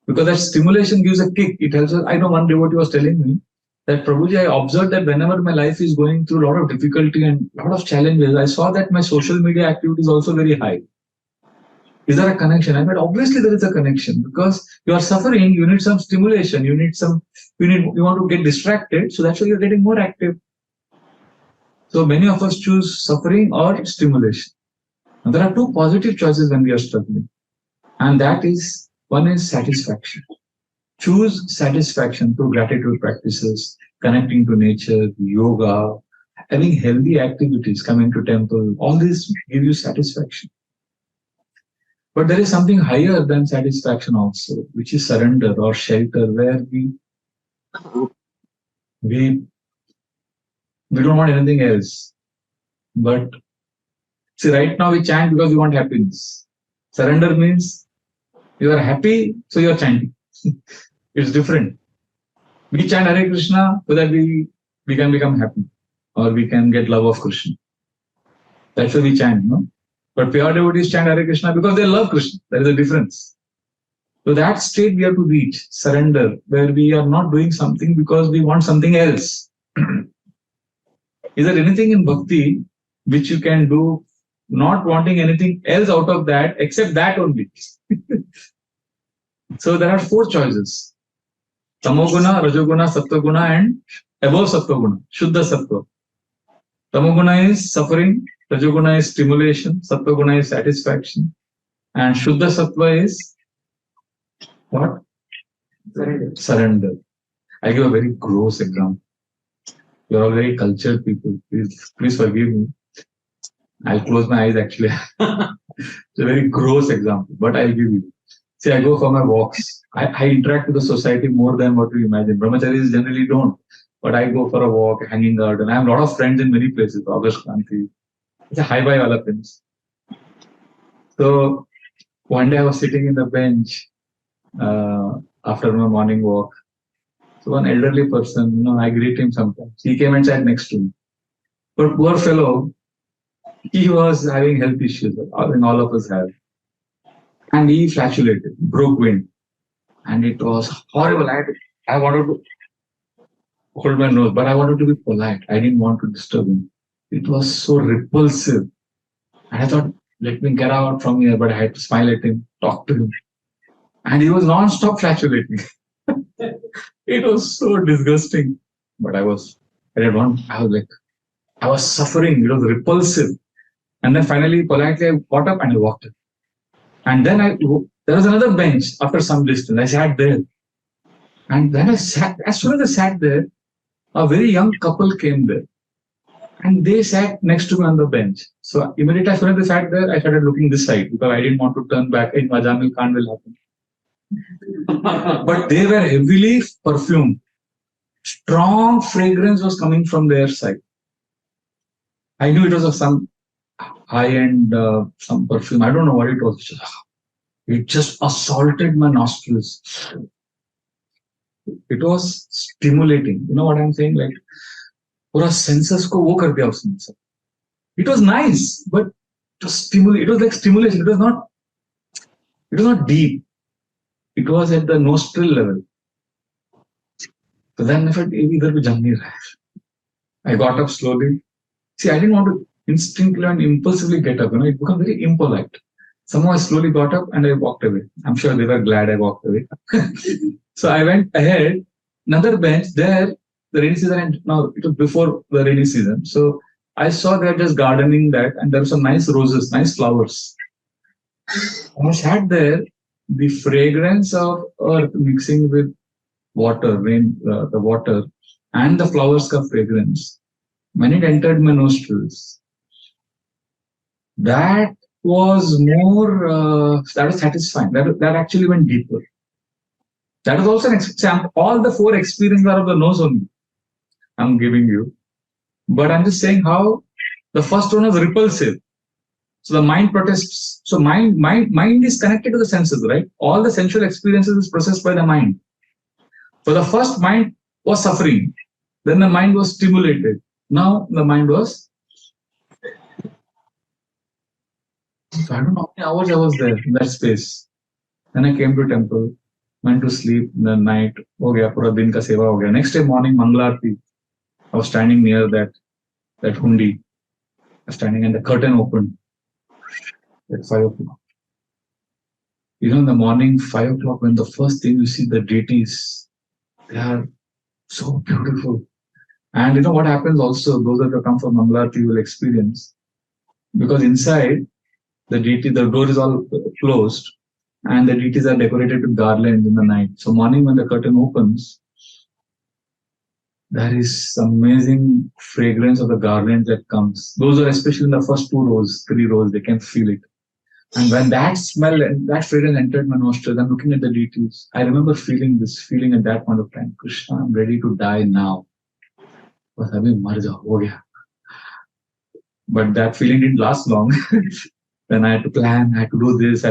Because that stimulation gives a kick. It helps us. I know one devotee was telling me that, Prabhuji, I observed that whenever my life is going through a lot of difficulty and a lot of challenges, I saw that my social media activity is also very high. Is there a connection? I said, obviously there is a connection because you are suffering, you need some stimulation, you want to get distracted, so that's why you're getting more active. So many of us choose suffering or stimulation. Now, there are two positive choices when we are struggling, and that is, one is satisfaction. Choose satisfaction through gratitude practices, connecting to nature, yoga, having healthy activities, coming to temple. All these give you satisfaction. But there is something higher than satisfaction also, which is surrender or shelter, where we don't want anything else. But see, right now we chant because we want happiness. Surrender means you are happy, so you are chanting. It's different. We chant Hare Krishna so that we can become happy or we can get love of Krishna. That's why we chant, no? But pure devotees chant Hare Krishna because they love Krishna. There is a difference. So that state we have to reach, surrender, where we are not doing something because we want something else. Is there anything in bhakti which you can do not wanting anything else out of that except that only? So there are four choices. Tamoguna, Rajoguna, Sattva-guna and above Sattva-guna, Shuddha Sattva. Tamoguna is suffering, Rajoguna is stimulation, Sattva-guna is satisfaction, and Shuddha Sattva is what? Surrender. I give a very gross example. You're all very cultured people. Please forgive me. I'll close my eyes actually. It's a very gross example, but I'll give you. See, I go for my walks. I interact with the society more than what we imagine. Brahmacharis generally don't. but I go for a walk, hanging garden. I have a lot of friends in many places. August Kranti. It's a high bye wala friends. So one day I was sitting in the bench after my morning walk. So one elderly person, I greet him sometimes. He came and sat next to me. But poor fellow, he was having health issues. I mean, all of us have. And he flatulated, broke wind. And it was horrible. I wanted to hold my nose, but I wanted to be polite. I didn't want to disturb him. It was so repulsive. And I thought, let me get out from here, but I had to smile at him, talk to him. And he was non-stop flatulating. It was so disgusting. But I didn't want, I was suffering. It was repulsive. And then finally, politely, I got up and I walked in. And then there was another bench after some distance. I sat there. And then as soon as I sat there, a very young couple came there. And they sat next to me on the bench. So immediately as soon as they sat there, I started looking this side because I didn't want to turn back. In Majamil Khan will happen. But they were heavily perfumed. Strong fragrance was coming from their side. I knew it was of some high-end, some perfume. I don't know what it was. It just assaulted my nostrils. It was stimulating. You know what I'm saying? Like, पूरा senses को वो कर दिया उसने. It was nice, but it was like stimulation. It was not deep. It was at the nostril level. So then I felt, इधर भी जम नहीं रहा है. I got up slowly. See, I didn't want to instinctively and impulsively get up. It became very impolite. Somehow I slowly got up and I walked away. I'm sure they were glad I walked away. So I went ahead, another bench there, the rainy season, and now it was before the rainy season. So I saw they're just gardening that, and there were some nice roses, nice flowers. I sat there, the fragrance of earth mixing with water, the water, and the flowers ka fragrance. When it entered my nostrils, that was more, that was satisfying. That actually went deeper. That is also an example. All the four experiences are of the nose only. I'm giving you. But I'm just saying how the first one was repulsive. So the mind protests. So mind is connected to the senses, right? All the sensual experiences is processed by the mind. So the first mind was suffering. Then the mind was stimulated. Now the mind was. So I don't know how many hours I was there in that space. Then I came to temple, went to sleep in the night. Ho gaya, pura din ka seva ho gaya. Next day morning, Mangalarti. I was standing near that hundi. I was standing and the curtain opened at 5 o'clock. In the morning, 5 o'clock, when the first thing you see the deities, they are so beautiful. And what happens also, those that have come from Mangalarti will experience. Because inside, the door is all closed and the deities are decorated with garlands in the night. So morning when the curtain opens, there is amazing fragrance of the garland that comes. Those are especially in the first 2 rows, 3 rows, they can feel it. And when that smell and that fragrance entered my nostrils, I'm looking at the deities. I remember feeling this feeling at that point of time, Krishna, I'm ready to die now. But that feeling didn't last long. Then I had to plan, I had to do this.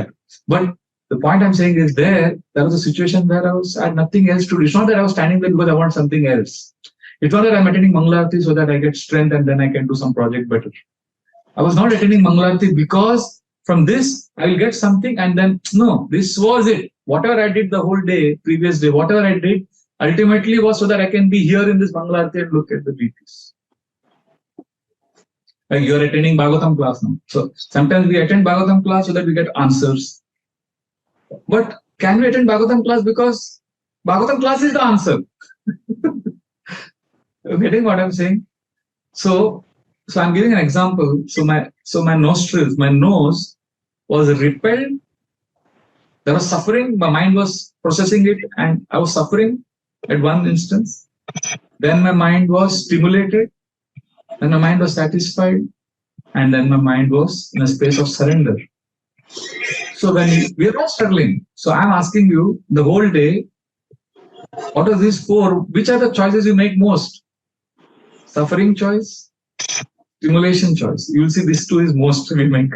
But the point I'm saying is there was a situation where I had nothing else to do. It's not that I was standing there because I want something else. It's not that I'm attending Mangalarti so that I get strength and then I can do some project better. I was not attending Mangalarti because from this I will get something and then, no, this was it. Whatever I did the whole day, previous day, whatever I did, ultimately was so that I can be here in this Mangalarti and look at the deities. Like you're attending Bhagavatam class now. So sometimes we attend Bhagavatam class so that we get answers. But can we attend Bhagavatam class because Bhagavatam class is the answer? You're getting what I'm saying? So I'm giving an example. So my nostrils, my nose was repelled. There was suffering. My mind was processing it, and I was suffering at one instance. Then my mind was stimulated. Then my mind was satisfied, and then my mind was in a space of surrender. So when we are all struggling, so I'm asking you the whole day, Out of these four, which are the choices you make most? Suffering choice, stimulation choice. You will see these two is most we make.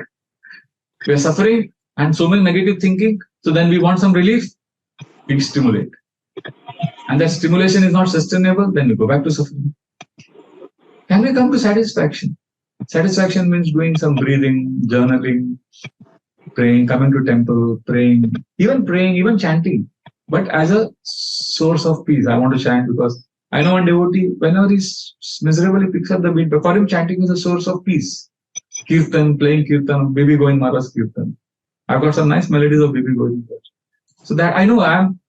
We are suffering and so much negative thinking. So then we want some relief, we stimulate. And that stimulation is not sustainable, then we go back to suffering. Can we come to satisfaction? Satisfaction means doing some breathing, journaling, praying, coming to temple, praying, even chanting. But as a source of peace, I want to chant because I know one devotee, whenever he's miserable, he picks up the beat. But for him, chanting is a source of peace. Kirtan, playing kirtan, baby going Maharaj kirtan. I've got some nice melodies of baby going. So that I know I'm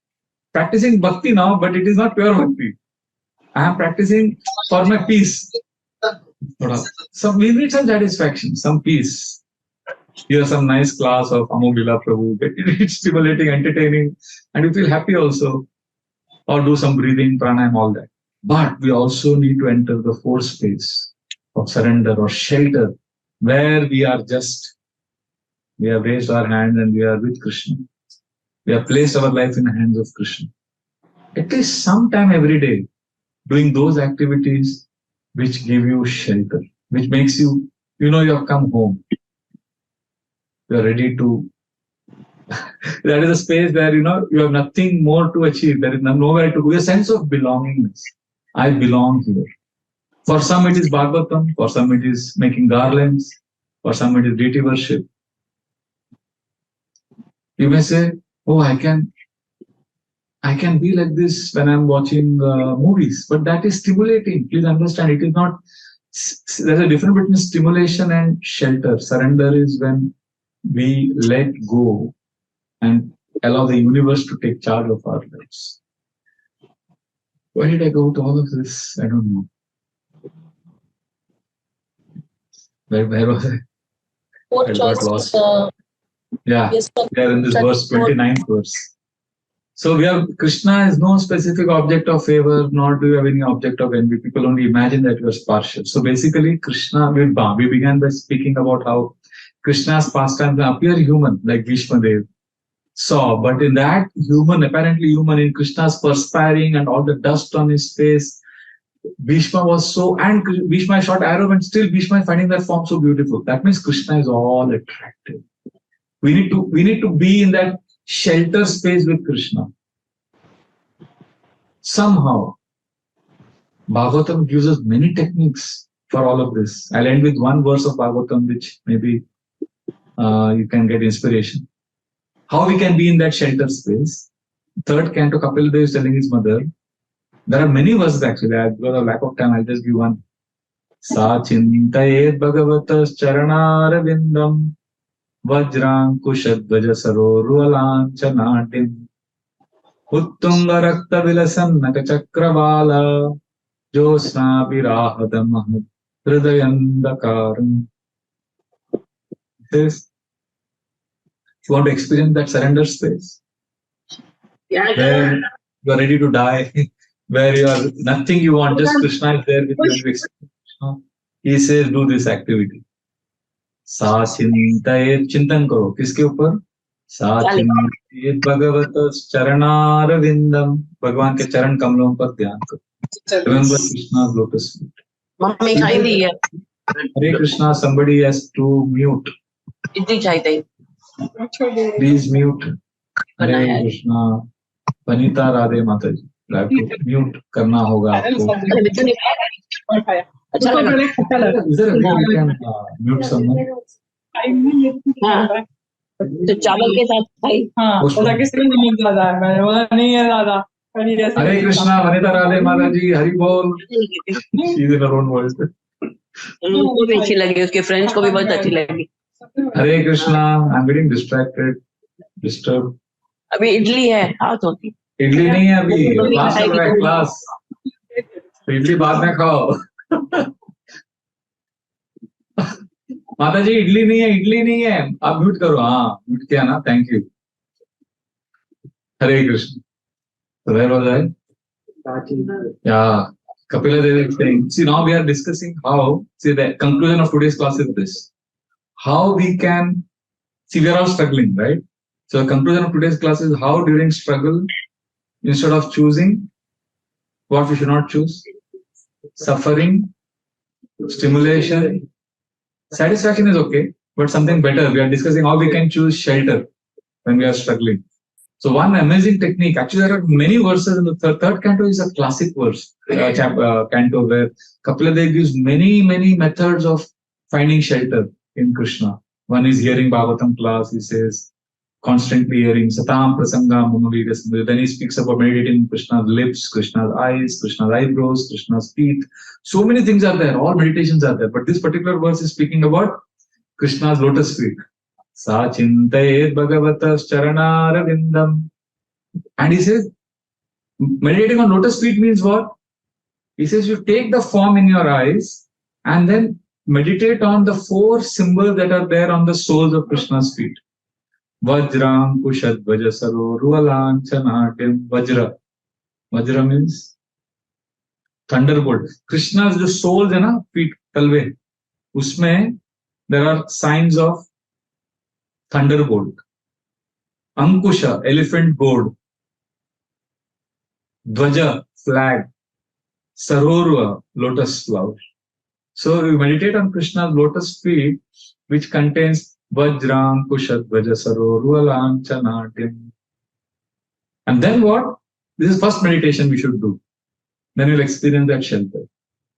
practicing bhakti now, but it is not pure bhakti. I am practicing for my peace. So we need some satisfaction, some peace. Hear some nice class of Amogila Prabhu, it's stimulating, entertaining, and you feel happy also. Or do some breathing, pranayam, all that. But we also need to enter the fourth space of surrender or shelter, where we have raised our hand and we are with Krishna. We have placed our life in the hands of Krishna. At least sometime every day, doing those activities which give you shelter, which makes you, you have come home. You are ready to. That is a space where you have nothing more to achieve. There is nowhere to go. A sense of belongingness. I belong here. For some it is Bhagavatam, for some it is making garlands, for some it is deity worship. You may say, "Oh, I can be like this when I'm watching movies," but that is stimulating. Please understand, it is not. There's a difference between stimulation and shelter. Surrender is when we let go and allow the universe to take charge of our lives. Why did I go to all of this? I don't know. Where was I? What I choice got lost. is Yeah, yes, we are in this verse, 29th verse. So we have Krishna is no specific object of favor, nor do you have any object of envy. People only imagine that you are partial. So basically, Krishna, we began by speaking about how Krishna's pastimes appear human, like Bhishma Dev saw, but in that apparently human, in Krishna's perspiring and all the dust on his face, Bhishma was so, and Bhishma shot arrow, and still Bhishma is finding that form so beautiful. That means Krishna is all attractive. We need to be in that shelter space with Krishna. Somehow, Bhagavatam gives us many techniques for all of this. I'll end with one verse of Bhagavatam, which maybe you can get inspiration. How we can be in that shelter space. Third canto, Kapil Dev is telling his mother. There are many verses actually. Because of lack of time, I'll just give one. Sa chintayet bhagavatas charanarvindam vajrankushadvaja sarorualanchanaatim uttunga rakta vilasannaka chakravala josna virahadam hridayandakaram. This, you want to experience that surrender space, where you are ready to die, where you are nothing you want, just Krishna is there with you. He says, do this activity. Sa chintayet, chintan karo. Kiske upar? Sa chintayet bhagavatas charanarvindam. Bhagwan ke charan kamlon par dhyan karo. Remember Krishna's lotus feet. Mummy खाई दी है Hare Krishna, somebody has to mute. इतनी चाहिए Please mute. Hare Krishna. Vanita Radhe Mataji. Mute करना होगा आपको. अच्छा लगा Is there a way you can mute someone? हाँ तो चावल के साथ खाई हाँ बोला किसी ने नहीं दादा है मैंने बोला नहीं है दादा Hare Krishna, Vanita Radhe Mataji, Hari Bol. She's in her own world. उनको भी अच्छी लगी उसके फ्रेंड्स को भी बहुत अच्छी लगी Hare Krishna, I'm getting disturbed. अभी इडली है हाथ होती इडली नहीं है अभी, क्लास चल रहा है क्लास. तो इडली बाद में खाओ. माता जी इडली नहीं है आप म्यूट करो. हाँ म्यूट किया ना, thank you. Hare Krishna. So where was I? Yeah, Kapila Devi is saying, see now we are discussing how, see the conclusion of today's class is this. How we can, see we are all struggling, right? So the conclusion of today's class is how during struggle instead of choosing what we should not choose? Suffering, stimulation, satisfaction is okay, but something better. We are discussing how we can choose shelter when we are struggling. So one amazing technique, actually there are many verses in the third canto is a classic verse, canto where Kapila gives many methods of finding shelter in Krishna. One is hearing Bhagavatam class, he says, constantly hearing Satam Prasangam Mamavirya. Then he speaks about meditating Krishna's lips, Krishna's eyes, Krishna's eyebrows, Krishna's feet. So many things are there, all meditations are there. But this particular verse is speaking about Krishna's lotus feet. Sa chintayet bhagavatas charanaravindam. And he says, meditating on lotus feet means what? He says, you take the form in your eyes and then meditate on the 4 symbols that are there on the soles of Krishna's feet. Vajram, Kushad, Vajasaro, Rualan, Chanatim, Vajra. Vajra means thunderbolt. Krishna's the soles है ना feet talve. उसमें there are signs of thunderbolt. Ankusha, elephant goad. Dvaja, flag. Sarorva, lotus flower. So you meditate on Krishna's lotus feet, which contains Vajram, Kushad, Vajasaro, Rualan, Chanatim. And then what? This is first meditation we should do. Then you'll experience that shelter.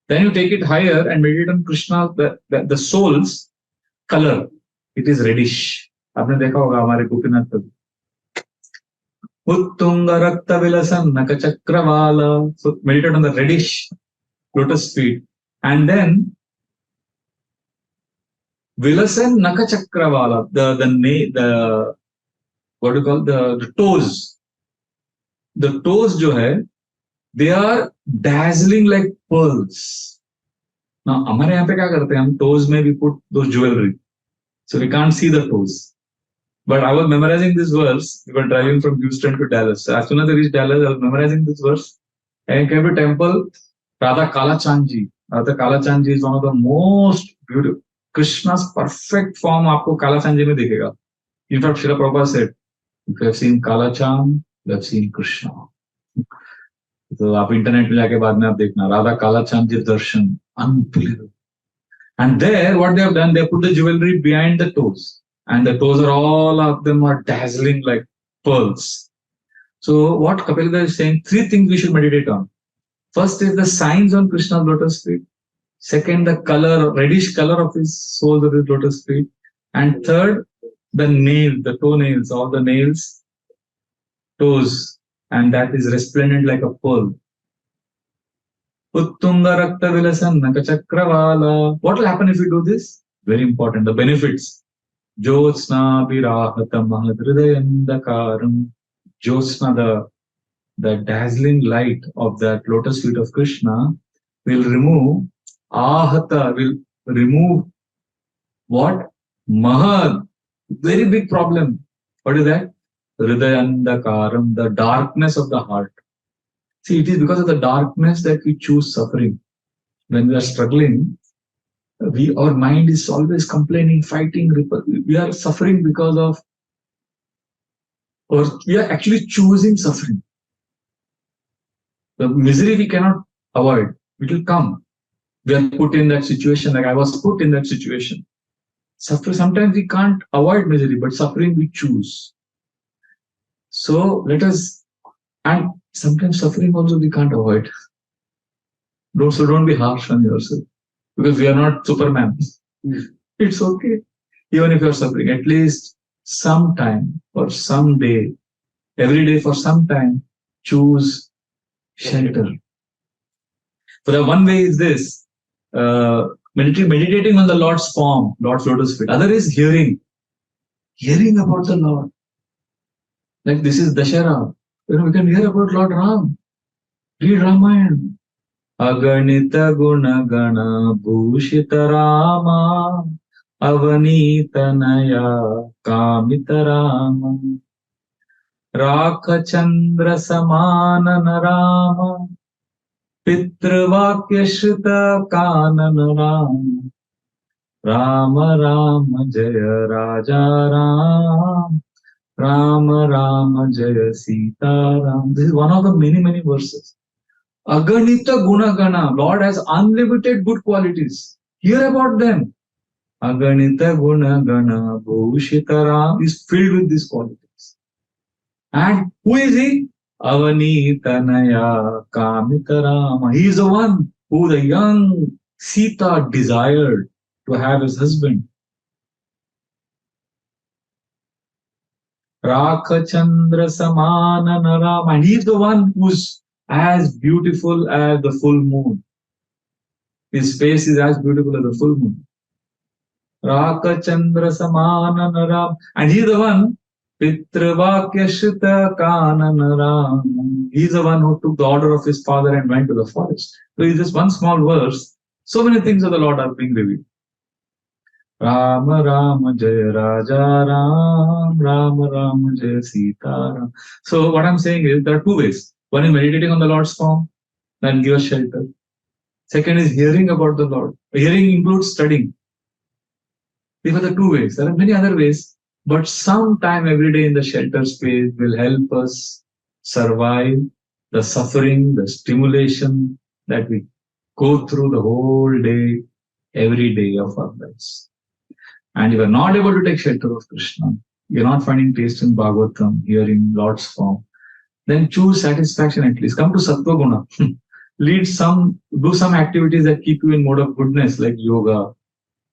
Then you take it higher and meditate on Krishna, the soul's color. It is reddish. आपने देखा होगा हमारे गोपीनाथ कवि. Uttunga Rakta Vilasan Nakachakravala. So meditate on the reddish lotus feet. And then Vilasan Nakachakravala, the what do you call the toes. The toes jo hai, they are dazzling like pearls. Now, हमारे यहाँ पे क्या करते हैं हम toes में we put those jewelry, so we can't see the toes. But I was memorizing this verse. We were driving from Houston to Dallas. So as soon as I reached Dallas, I was memorizing this verse. And came to temple, Radha Kalachandji. Radha Kalachandji is one of the most beautiful. Krishna's perfect form आपको Kalachandji में दिखेगा. In fact, Srila Prabhupada said, if you have seen Kalachand, you have seen Krishna. तो आप internet में जाके बाद में आप देखना राधा कालाचांद जी दर्शन unbelievable. And there, what they have done, they put the jewelry behind the toes. And the toes are all of them are dazzling like pearls. So what Kapila is saying, 3 things we should meditate on. First is the signs on Krishna's lotus feet. Second, the color, reddish color of his soles of his lotus feet. And third, the nail, the toenails, all the nails, toes, and that is resplendent like a pearl. Uttunga Rakta Vilasan Nakachakravala. What will happen if we do this? Very important, the benefits. Jyotsna Virahatam Mahadridayandakaram. Jyotsna, the dazzling light of that lotus feet of Krishna will remove Ahata, will remove what? Mahad, very big problem. What is that? Hridayandakaram, the darkness of the heart. See, it is because of the darkness that we choose suffering. When we are struggling, our mind is always complaining, fighting. We are suffering because of, or we are actually choosing suffering. The misery we cannot avoid. It will come. We are put in that situation, like I was put in that situation. Sometimes we can't avoid misery, but suffering we choose. So let us, and sometimes suffering also we can't avoid. So don't be harsh on yourself, because we are not Superman. It's okay. Even if you're suffering, at least sometime or someday, every day for some time, choose shelter. So the one way is this, meditating on the Lord's form, Lord's lotus feet. Other is hearing about the Lord. Like this is Dashara. We can hear about Lord Ram. Read Ramayana. Aganita guna gana bhushita Rama avanita naya kamita Rama Rakha Chandra samanana Rama Pitrvakya shrita kanana Rama Rama Rama Jaya Raja Ram Rama Rama Jaya Sita Ram. This is one of the many verses. Aganita Gunagana. Lord has unlimited good qualities. Hear about them. Aganita Gunagana Bhushitaram is filled with these qualities. And who is he? Avanitanaya Kamitarama. He is the one who the young Sita desired to have as husband. Rakachandra Samana Naram. And he is the one who's as beautiful as the full moon. His face is as beautiful as the full moon. Rakachandra Samana Naram. And he is the one Pitravakya Shrita Kananaram. He is the one who took the order of his father and went to the forest. So in this one small verse, so many things of the Lord are being revealed. Rama Rama Jaya Raja Ram, Rama Rama Jaya Sita Ram. So what I'm saying is there are two ways. One is meditating on the Lord's form, then give us shelter. Second is hearing about the Lord. Hearing includes studying. These are the two ways. There are many other ways, but some time every day in the shelter space will help us survive the suffering, the stimulation that we go through the whole day, every day of our lives. And if you are not able to take shelter of Krishna, you're not finding taste in Bhagavatam, hearing Lord's form, then choose satisfaction at least. Come to Sattva Guna. Do some activities that keep you in mode of goodness, like yoga,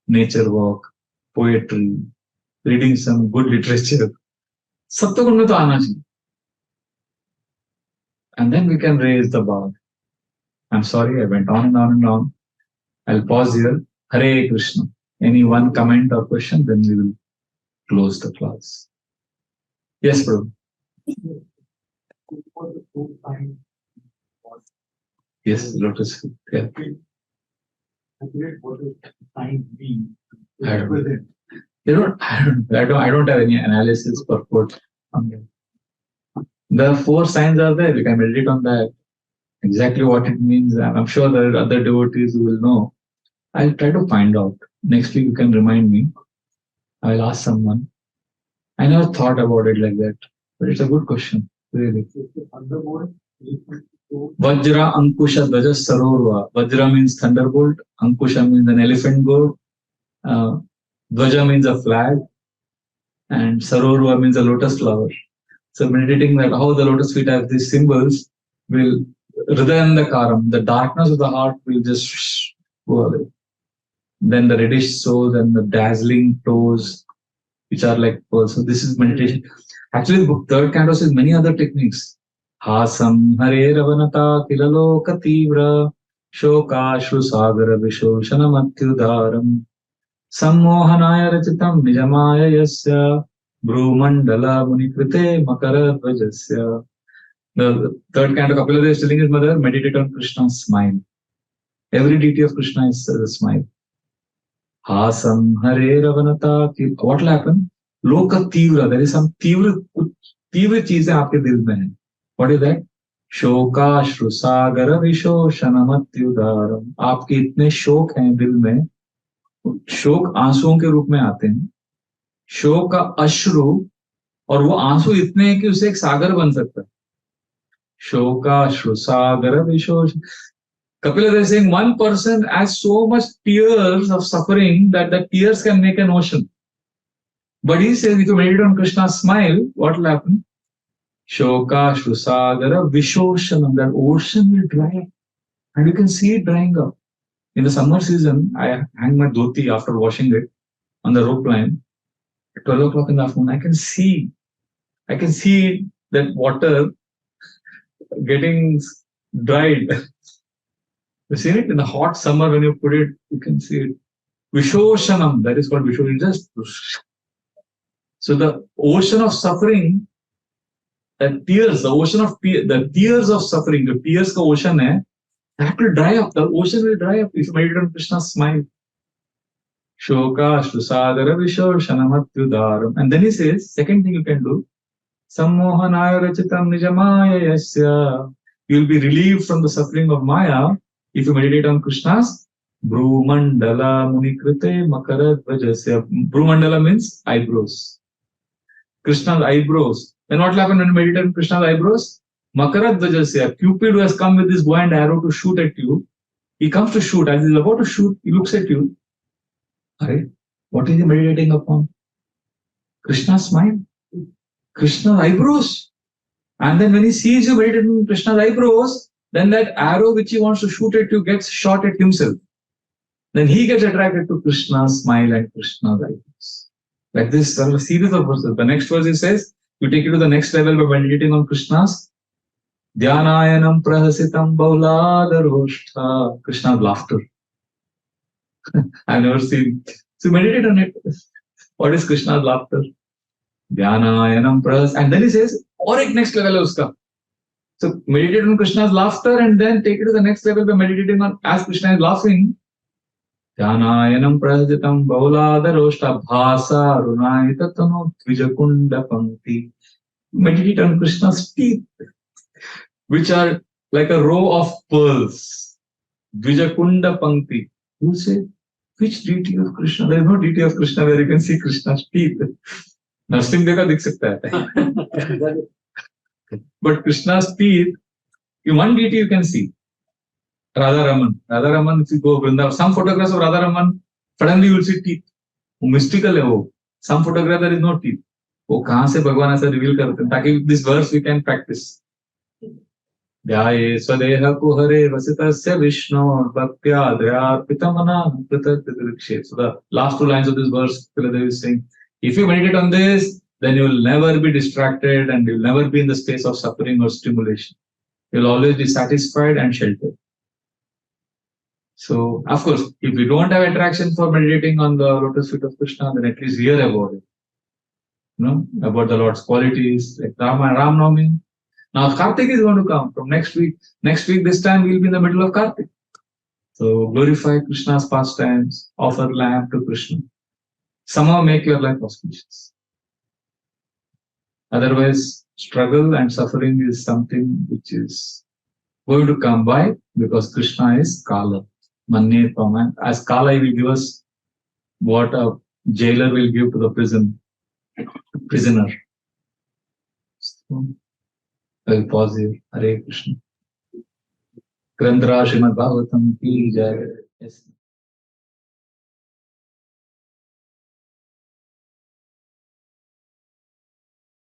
nature walk, poetry, reading some good literature. Sattva Guna to aana chahiye. And then we can raise the bar. I'm sorry, I went on and on and on. I'll pause here. Hare Krishna. Any one comment or question, then we will close the class. Yes, bro. Yes, lotus feet. Yeah. I don't have any analysis for quote. The 4 signs are there. You can meditate on that. Exactly what it means. I'm sure there are other devotees who will know. I'll try to find out. Next week you can remind me. I'll ask someone. I never thought about it like that, but it's a good question, really. Vajra Ankusha Dvaja Sarorva. Vajra means thunderbolt. Ankusha means an elephant goat. Dvaja means a flag. And Sarorva means a lotus flower. So meditating that how the lotus feet have these symbols will Hridayandakaram, the darkness of the heart will just go away. Then the reddish soles and the dazzling toes, which are like pearls. So this is meditation. Actually, the book third canto says many other techniques. Hasam Hare Ravanata Kilaloka Tivra Shokashru Sagara Vishoshana Matyudaram Sammohanaya Rachitam Nijamaya Yasya Brumandala Munikrite Makaradvajasya. The third canto Kapila is telling his mother, meditate on Krishna's smile. Every deity of Krishna is a smile. Hasam Hare Ravanata. What will happen? Loka Tivra. There is some Tivra cheez hai aapke dil mein hai. What is that? Shoka Shru Sagara Vishoshana Matyudaram. आपके इतने शोक हैं दिल में. शोक आंसुओं के रूप में आते हैं. शोक का अश्रु और वो आंसू इतने हैं कि उसे एक सागर बन सकता है. Shoka Shru Sagara Vishoshana. Kapila is saying one person has so much tears of suffering that the tears can make an ocean. But he says if you meditate on Krishna's smile, what will happen? Shoka Shrusagara Vishoshanam, that ocean will dry up. And you can see it drying up. In the summer season, I hang my dhoti after washing it on the rope line. At 12 o'clock in the afternoon, I can see that water getting dried. You see it in the hot summer when you put it, you can see it. Vishoshanam, that is called Vishoshanam. Just so the ocean of suffering, the tears of suffering, the tears ka ocean hai, that will dry up. The ocean will dry up if you meditate on Krishna's smile. Shoka Shrusadara Vishoshanamatyudaram. And then he says, second thing you can do, Sammohanaya Rachitam Nijamaya Yasya. You will be relieved from the suffering of Maya if you meditate on Krishna's Brumandala Munikrite Makaradvajasya. Brumandala means eyebrows. Krishna's eyebrows. Then what will happen when you meditate on Krishna's eyebrows? Makaradvajasya, Cupid who has come with this bow and arrow to shoot at you, he comes to shoot. As he's about to shoot, he looks at you. Alright, what is he meditating upon? Krishna's smile, Krishna's eyebrows. And then when he sees you meditating on Krishna's eyebrows, then that arrow which he wants to shoot at you gets shot at himself. Then he gets attracted to Krishna's smile and Krishna's eyebrows. Like this, there are a series of verses. The next verse he says, you take it to the next level by meditating on Krishna's Dhyanayanam prahasitam bauladaroshta. Krishna's laughter. I've never seen. So meditate on it. What is Krishna's laughter? Dhyanayanam prahas. And then he says, or ek next level hai uska. So meditate on Krishna's laughter and then take it to the next level by meditating on as Krishna is laughing. Dhyanayanam prahasitam bauladaroshta bhasa runaitatano tvijakunda pankti. Meditate on Krishna's teeth, which are like a row of pearls. Dvijakunda pankti. You say, which deity of Krishna? There is no deity of Krishna where you can see Krishna's teeth. Narsingh Deva dikh sakta hai. But Krishna's teeth, in one deity you can see. Radha Raman. Radha Raman, if you go Vrindavan, some photographs of Radha Raman, suddenly you will see teeth. Mystical hai wo. Some photograph there is no teeth. वो कहाँ से भगवान ऐसा reveal करते हैं ताकि this verse we can practice. ध्याये स्वदेह कुहरे वसितस्य विष्णो भक्त्या दयार्पितमना कृतकृतकृक्षे. So the last two lines of this verse, Tiladevi is saying, if you meditate on this, then you will never be distracted and you will never be in the space of suffering or stimulation. You will always be satisfied and sheltered. So, of course, if you don't have attraction for meditating on the lotus feet of Krishna, then at least hear about it. About the Lord's qualities, like Rama and Ram Navami. Now Kartik is going to come from next week. Next week, this time we'll be in the middle of Kartik. So glorify Krishna's pastimes, offer lamb to Krishna. Somehow make your life auspicious. Otherwise, struggle and suffering is something which is going to come by because Krishna is Kala. Manne Paman. As Kala, he will give us what a jailer will give to the prisoner. So, I will pause here. Hare Krishna. Grandhara Srimad Bhagavatam ki jai. Yes.